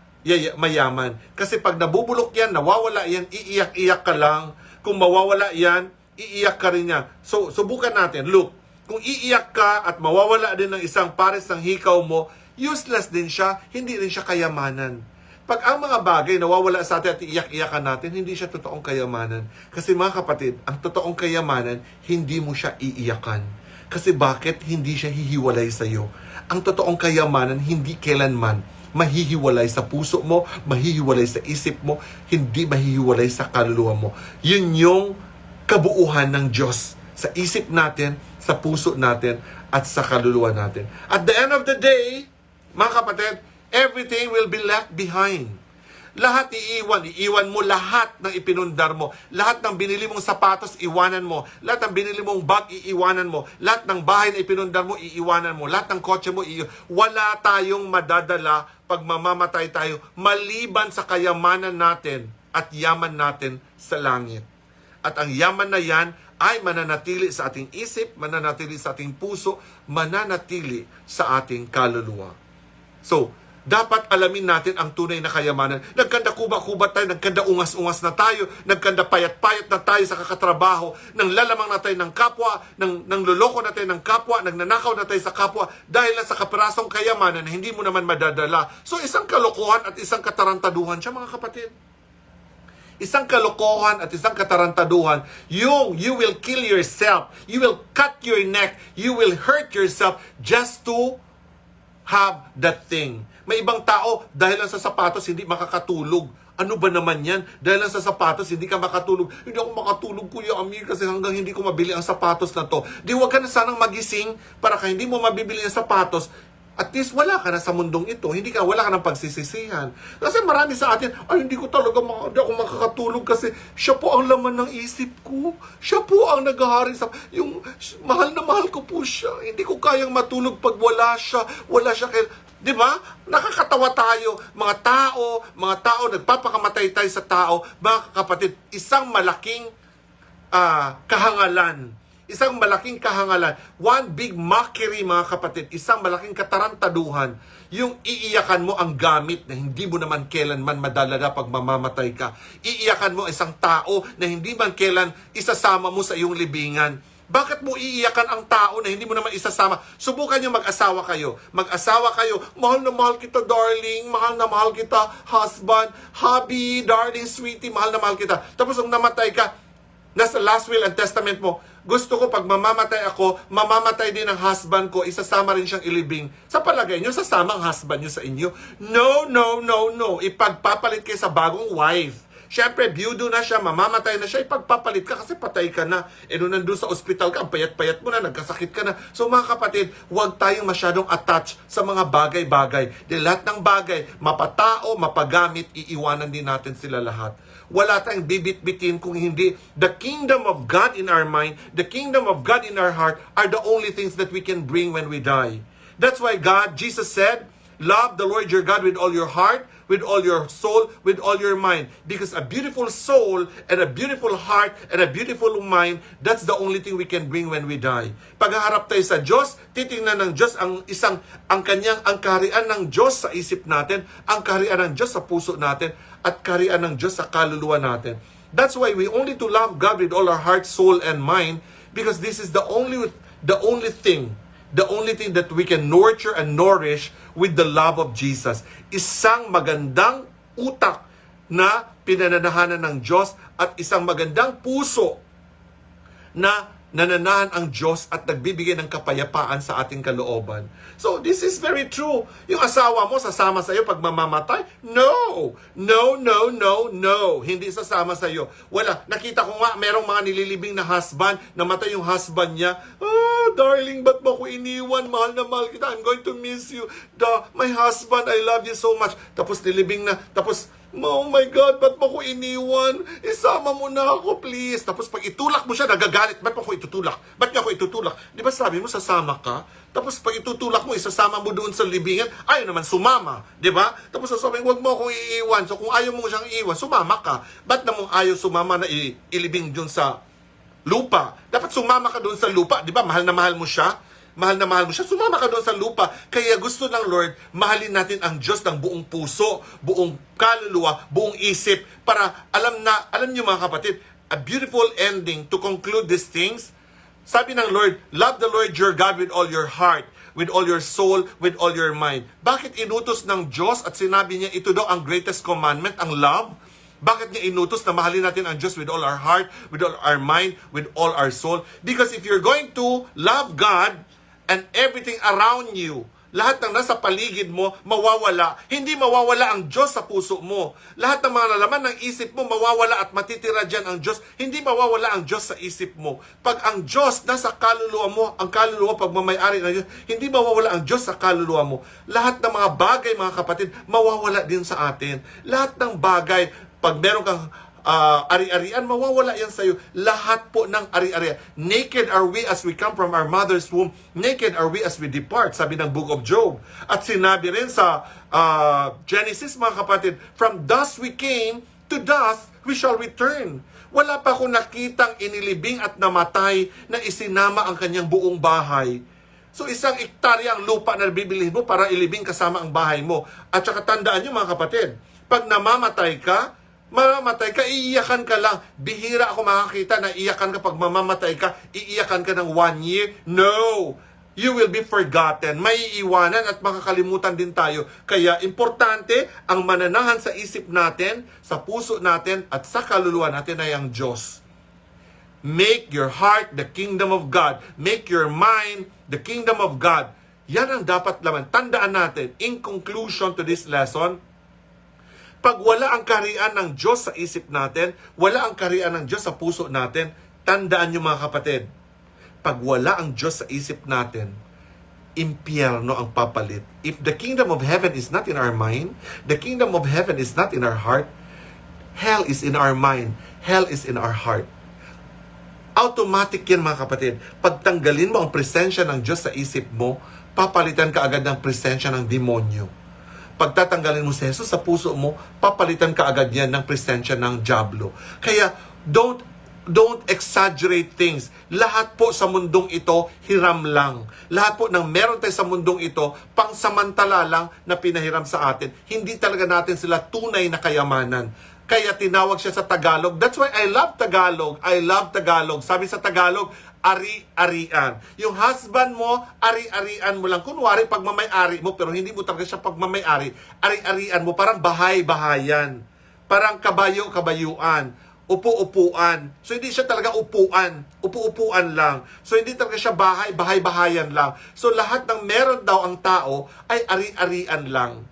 S1: mayaman. Kasi pag nabubulok yan, nawawala yan, iiyak-iyak ka lang. Kung mawawala yan, iiyak ka rin niya. So, subukan natin. Look, kung iiyak ka at mawawala din ng isang pares ng hikaw mo, useless din siya, hindi rin siya kayamanan. Pag ang mga bagay nawawala sa atin at iiyak-iyakan natin, hindi siya totoong kayamanan. Kasi mga kapatid, ang totoong kayamanan, hindi mo siya iiyakan. Kasi bakit? Hindi siya hihiwalay sa iyo. Ang totoong kayamanan, hindi kailanman mahihiwalay sa puso mo, mahihiwalay sa isip mo, hindi mahihiwalay sa kaluluwa mo. Yun yung kabuuhan ng Diyos sa isip natin, sa puso natin, at sa kaluluwa natin. At the end of the day, mga kapatid, everything will be left behind. Lahat iiwan mo lahat ng ipinundar mo. Lahat ng binili mong sapatos, iwanan mo. Lahat ng binili mong bag, iiwanan mo. Lahat ng bahay na ipinundar mo, iiwanan mo. Lahat ng kotse mo, wala tayong madadala pag mamamatay tayo, maliban sa kayamanan natin at yaman natin sa langit. At ang yaman na yan ay mananatili sa ating isip, mananatili sa ating puso, mananatili sa ating kaluluwa. So, dapat alamin natin ang tunay na kayamanan. Nagkanda kuba-kuba tayo, nagkanda ungas-ungas na tayo, nagkanda payat-payat na tayo sa kakatrabaho, nang lalamang na tayo ng kapwa, nang luloko na tayo ng kapwa, nagnanakaw na tayo sa kapwa, dahil lang sa kaperasong kayamanan na hindi mo naman madadala. So, isang kalokohan at isang katarantaduhan siya, mga kapatid. Isang kalokohan at isang katarantaduhan, you will kill yourself, you will cut your neck, you will hurt yourself just to have that thing. May ibang tao, dahil lang sa sapatos, hindi makakatulog. Ano ba naman yan? Dahil lang sa sapatos, hindi ka makatulog. Hindi ako makatulog, Kuya Amir, kasi hanggang hindi ko mabili ang sapatos na to. Di wag ka na sanang magising para ka hindi mo mabibili ang sapatos. At least wala ka na sa mundong ito. Wala ka ng pagsisisihan. Kasi marami sa atin, ay hindi ako makakatulog kasi siya po ang laman ng isip ko. Siya po ang naghahari sa, yung mahal na mahal ko po siya. Hindi ko kayang matulog pag wala siya. Wala siya kaya, di ba? Nakakatawa tayo. Mga tao, nagpapakamatay tayo sa tao. Mga kapatid, isang malaking kahangalan. Isang malaking kahangalan. One big mockery, mga kapatid. Isang malaking katarantaduhan. Yung iiyakan mo ang gamit na hindi mo naman kailanman madalala pag mamamatay ka. Iiyakan mo isang tao na hindi man kailan isasama mo sa iyong libingan. Bakit mo iiyakan ang tao na hindi mo naman isasama? Subukan nyo mag-asawa kayo. Mag-asawa kayo. Mahal na mahal kita, darling. Mahal na mahal kita, husband. Hubby, darling, sweetie. Mahal na mahal kita. Tapos nung namatay ka, nasa last will and testament mo, gusto ko pag mamamatay ako, mamamatay din ang husband ko, isasama rin siyang ilibing. Sa palagay nyo, sasama ang husband nyo sa inyo? No, no, no, no. Ipagpapalit kayo sa bagong wife. Siyempre, biyudo na siya, mamamatay na siya, ipagpapalit ka kasi patay ka na. E nung nandun sa ospital ka, ang payat-payat mo na, nagkasakit ka na. So mga kapatid, huwag tayong masyadong attached sa mga bagay-bagay. Dahil lahat ng bagay, mapatao, mapagamit, iiwanan din natin sila lahat. Wala tayong bibit-bitin kung hindi. The kingdom of God in our mind, the kingdom of God in our heart are the only things that we can bring when we die. That's why Jesus said, love the Lord your God with all your heart, with all your soul, with all your mind. Because a beautiful soul and a beautiful heart and a beautiful mind, that's the only thing we can bring when we die. Paghaharap tayo sa Diyos, titingnan ng Diyos ang kaharian ng Diyos sa isip natin, ang kaharian ng Diyos sa puso natin, at kaharian ng Diyos sa kaluluwa natin. That's why we only to love God with all our heart, soul, and mind, because this is the only thing that we can nurture and nourish with the love of Jesus. Isang magandang utak na pinananahanan ng Diyos at isang magandang puso na nananahan ang Diyos at nagbibigay ng kapayapaan sa ating kalooban. So, this is very true. Yung asawa mo, sasama sa iyo pag mamamatay? No! No, no, no, no. Hindi sasama sa iyo. Wala. Nakita ko nga, merong mga nililibing na husband, namatay yung husband niya. Darling, ba't mo ko iniwan? Mahal na mahal kita. I'm going to miss you. My husband, I love you so much. Tapos nilibing na. Tapos, oh my God, ba't mo ko iniwan? Isama mo na ako, please. Tapos pag itulak mo siya, nagagalit. Ba't mo ko itutulak? Ba't niya ako itutulak? Di ba sabi mo, sasama ka? Tapos pag itutulak mo, isasama mo doon sa libingan, ayaw naman sumama. Di ba? Tapos sasabihin, huwag mo akong iiwan. So kung ayaw mo siyang iiwan, sumama ka. Ba't namang ayaw sumama na ilibing doon sa lupa? Dapat sumama ka doon sa lupa. Di ba? Mahal na mahal mo siya. Mahal na mahal mo siya, sumama ka doon sa lupa. Kaya gusto ng Lord, mahalin natin ang Diyos ng buong puso, buong kaluluwa, buong isip, para alam niyo mga kapatid, a beautiful ending to conclude these things. Sabi ng Lord, love the Lord your God with all your heart, with all your soul, with all your mind. Bakit inutos ng Diyos at sinabi niya ito daw ang greatest commandment, ang love? Bakit niya inutos na mahalin natin ang Diyos with all our heart, with all our mind, with all our soul? Because if you're going to love God, and everything around you, lahat ng nasa paligid mo, mawawala. Hindi mawawala ang Diyos sa puso mo. Lahat ng mga laman ng isip mo, mawawala at matitira dyan ang Diyos. Hindi mawawala ang Diyos sa isip mo. Pag ang Diyos nasa kaluluwa mo, ang kaluluwa pagmamayari ng Diyos, hindi mawawala ang Diyos sa kaluluwa mo. Lahat ng mga bagay, mga kapatid, mawawala din sa atin. Lahat ng bagay, pag meron kang ari-arian, mawawala yan sa'yo. Lahat po ng ari-arian. Naked are we as we come from our mother's womb. Naked are we as we depart, sabi ng Book of Job. At sinabi rin sa Genesis, mga kapatid, from dust we came, to dust we shall return. Wala pa akong nakitang inilibing at namatay na isinama ang kanyang buong bahay. So isang ektarya ang lupa na bibilihin mo para ilibing kasama ang bahay mo. At saka tandaan nyo, mga kapatid, pag mamamatay ka, iiyakan ka lang. Bihira ako makakita na iyakan ka pag mamamatay ka, iiyakan ka ng 1 year. No! You will be forgotten. Maiiwanan at makakalimutan din tayo. Kaya importante ang mananahan sa isip natin, sa puso natin, at sa kaluluwa natin ay ang Diyos. Make your heart the kingdom of God. Make your mind the kingdom of God. Yan ang dapat laman. Tandaan natin, in conclusion to this lesson, pag wala ang kaharian ng Diyos sa isip natin, wala ang kaharian ng Diyos sa puso natin, tandaan nyo mga kapatid, pag wala ang Diyos sa isip natin, impyerno ang papalit. If the kingdom of heaven is not in our mind, the kingdom of heaven is not in our heart, hell is in our mind, hell is in our heart. Automatic yan mga kapatid. Pag tanggalin mo ang presensya ng Diyos sa isip mo, papalitan ka agad ng presensya ng demonyo. Pagtatanggalin mo si Jesus sa puso mo, papalitan ka agad yan ng presensya ng diablo. Kaya, don't exaggerate things. Lahat po sa mundong ito, hiram lang. Lahat po ng meron tayo sa mundong ito, pangsamantala lang na pinahiram sa atin. Hindi talaga natin sila tunay na kayamanan. Kaya tinawag siya sa Tagalog. That's why I love Tagalog. I love Tagalog. Sabi sa Tagalog, ari-arian. Yung husband mo, ari-arian mo lang. Kunwari, pagmamay-ari mo, pero hindi mo talaga siya pagmamay-ari. Ari-arian mo, parang bahay-bahayan. Parang kabayo-kabayuan. Upo-upuan. So, hindi siya talaga upuan. Upo-upuan lang. So, hindi talaga siya bahay-bahayan lang. So, lahat ng meron daw ang tao ay ari-arian lang.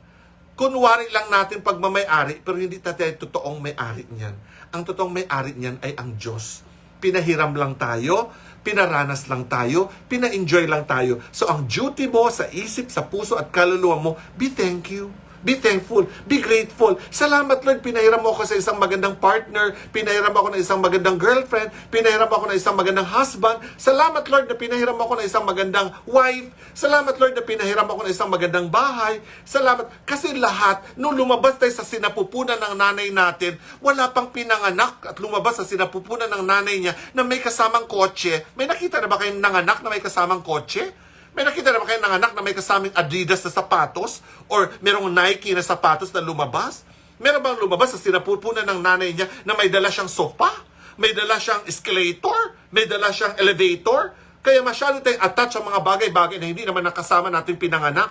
S1: Kunwari lang natin pagmamay-ari, pero hindi tayo totoong may-ari niyan. Ang totoong may-ari niyan ay ang Diyos. Pinahiram lang tayo, pinaranas lang tayo, pina-enjoy lang tayo. So ang duty mo sa isip, sa puso at kaluluwa mo, be thank you. Be thankful. Be grateful. Salamat, Lord, pinahiram mo ako sa isang magandang partner. Pinahiram ako ng isang magandang girlfriend. Pinahiram ako ng isang magandang husband. Salamat, Lord, na pinahiram ako ng isang magandang wife. Salamat, Lord, na pinahiram ako ng isang magandang bahay. Salamat. Kasi lahat, nung lumabas tayo sa sinapupunan ng nanay natin, wala pang pinanganak at lumabas sa sinapupunan ng nanay niya na may kasamang kotse. May nakita na ba kayong nanganak na may kasamang kotse? May nakita naman kayo ng anak na may kasaming Adidas na sapatos or merong Nike na sapatos na lumabas? Meron bang lumabas sa sinapupunan ng nanay niya na may dala siyang sopa? May dala siyang escalator? May dala siyang elevator? Kaya masyado tayong attach sa mga bagay-bagay na hindi naman nakasama natin pinanganak.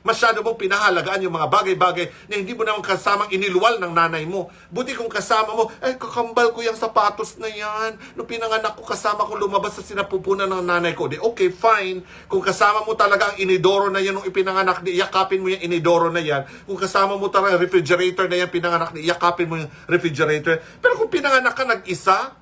S1: Masyado mong pinahalagaan yung mga bagay-bagay na hindi mo naman kasamang iniluwal ng nanay mo. Buti kung kasama mo, ay kakambal ko yung sapatos na yan. Nung pinanganak ko, kasama ko lumabas sa sinapupunan ng nanay ko. Di, okay, fine. Kung kasama mo talaga ang inidoro na yan nung ipinanganak, di yakapin mo yung inidoro na yan. Kung kasama mo talaga ang refrigerator na yan, pinanganak, di yakapin mo yung refrigerator. Pero kung pinanganak ka nag-isa,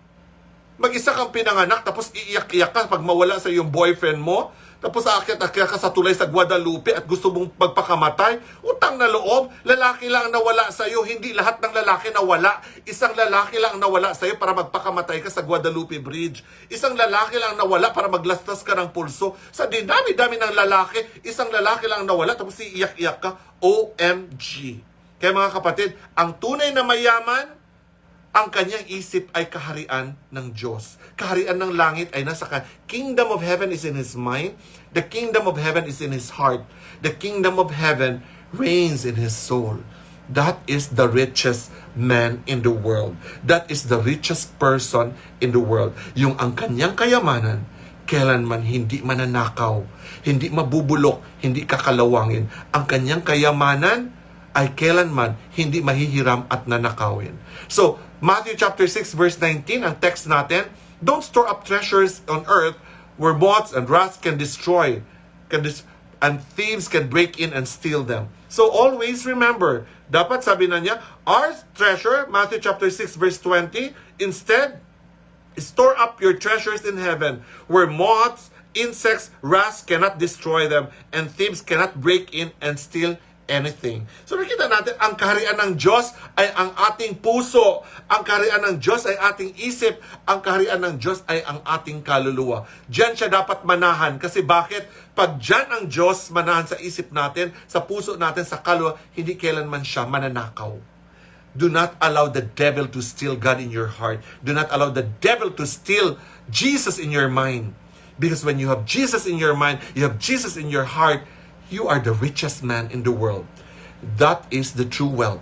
S1: mag-isa kang pinanganak, tapos iiyak-iyak ka pag mawala sa iyong boyfriend mo, tapos aakyat-akyat ka sa tulay sa Guadalupe at gusto mong magpakamatay, utang na loob, lalaki lang ang nawala sa iyo, hindi lahat ng lalaki nawala. Isang lalaki lang ang nawala sa iyo para magpakamatay ka sa Guadalupe Bridge. Isang lalaki lang ang nawala para maglastas ka ng pulso. Sa dinami-dami ng lalaki, isang lalaki lang ang nawala tapos iiyak-iyak ka, OMG. Kaya mga kapatid, ang tunay na mayaman, ang kanyang isip ay kaharian ng Diyos. Kaharian ng langit ay nasa kingdom of heaven is in his mind. The kingdom of heaven is in his heart. The kingdom of heaven reigns in his soul. That is the richest man in the world. That is the richest person in the world. Yung ang kanyang kayamanan, kailanman hindi mananakaw, hindi mabubulok, hindi kakalawangin. Ang kanyang kayamanan ay kailanman hindi mahihiram at nanakawin. So, Matthew chapter 6 verse 19, ang text natin, don't store up treasures on earth where moths and rats can destroy, and thieves can break in and steal them. So always remember, dapat sabi na niya, our treasure, Matthew chapter 6 verse 20, instead, store up your treasures in heaven where moths, insects, rats cannot destroy them, and thieves cannot break in and steal anything. So nakita natin, ang kaharian ng Diyos ay ang ating puso. Ang kaharian ng Diyos ay ating isip. Ang kaharian ng Diyos ay ang ating kaluluwa. Diyan siya dapat manahan. Kasi bakit? Pag diyan ang Diyos manahan sa isip natin, sa puso natin, sa kaluluwa, hindi kailanman siya mananakaw. Do not allow the devil to steal God in your heart. Do not allow the devil to steal Jesus in your mind. Because when you have Jesus in your mind, you have Jesus in your heart, you are the richest man in the world. That is the true wealth.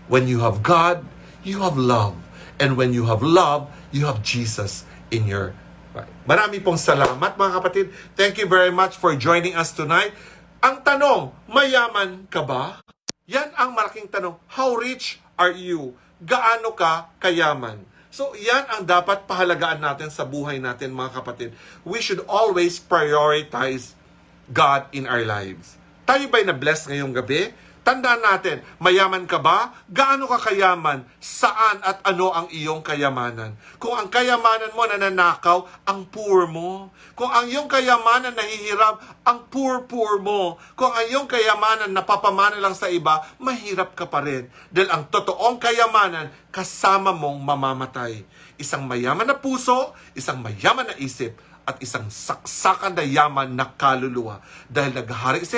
S1: When you have God, you have love. And when you have love, you have Jesus in your life. Marami pong salamat mga kapatid. Thank you very much for joining us tonight. Ang tanong, mayaman ka ba? Yan ang malaking tanong. How rich are you? Gaano ka kayaman? So, yan ang dapat pahalagaan natin sa buhay natin mga kapatid. We should always prioritize God in our lives. Tayo ba'y na-bless ngayong gabi? Tandaan natin, mayaman ka ba? Gaano ka kayaman? Saan at ano ang iyong kayamanan? Kung ang kayamanan mo nananakaw, ang poor mo. Kung ang iyong kayamanan nahihiram, ang poor mo. Kung ang iyong kayamanan napapamana lang sa iba, mahirap ka pa rin. Dahil ang totoong kayamanan, kasama mong mamamatay. Isang mayaman na puso, isang mayaman na isip, at isang saksakan na yaman na kaluluwa. Dahil naghahari si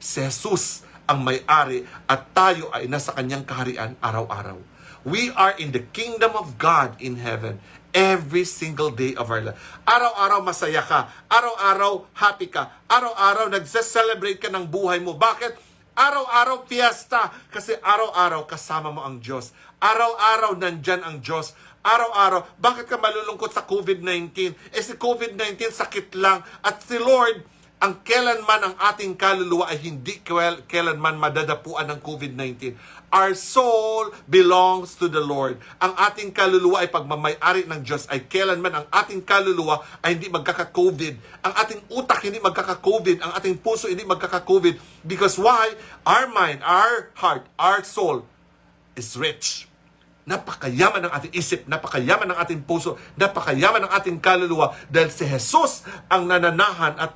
S1: Jesus ang may-ari at tayo ay nasa kanyang kaharian araw-araw. We are in the kingdom of God in heaven every single day of our life. Araw-araw masaya ka. Araw-araw happy ka. Araw-araw nagse-celebrate ka ng buhay mo. Bakit? Araw-araw fiesta. Kasi araw-araw kasama mo ang Diyos. Araw-araw nandyan ang Diyos. araw-araw, bakit ka malulungkot sa COVID-19? Si COVID-19 sakit lang. At si Lord, ang kailanman ang ating kaluluwa ay hindi kailanman madadapuan ng COVID-19. Our soul belongs to the Lord. Ang ating kaluluwa ay pagmamayari ng Diyos, ay kailanman ang ating kaluluwa ay hindi magkaka-COVID. Ang ating utak hindi magkaka-COVID. Ang ating puso hindi magkaka-COVID. Because why? Our mind, our heart, our soul is rich. Napakayaman ng ating isip, napakayaman ng ating puso, napakayaman ng ating kaluluwa dahil si Jesus ang nananahan at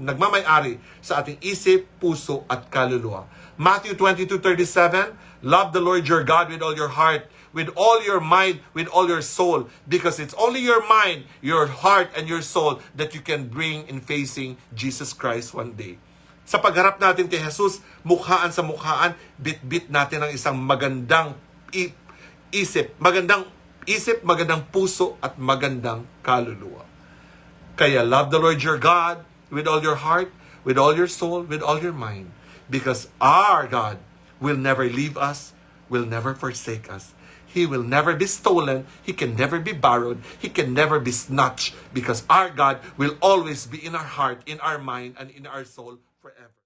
S1: nagmamayari sa ating isip, puso at kaluluwa. Matthew 22:37, love the Lord your God with all your heart, with all your mind, with all your soul, because it's only your mind, your heart, and your soul that you can bring in facing Jesus Christ one day. Sa pagharap natin kay Jesus, mukhaan sa mukhaan, bit-bit natin ang isang magandang isip, magandang puso at magandang kaluluwa. Kaya love the Lord your God with all your heart, with all your soul, with all your mind. Because our God will never leave us, will never forsake us. He will never be stolen. He can never be borrowed. He can never be snatched. Because our God will always be in our heart, in our mind, and in our soul forever.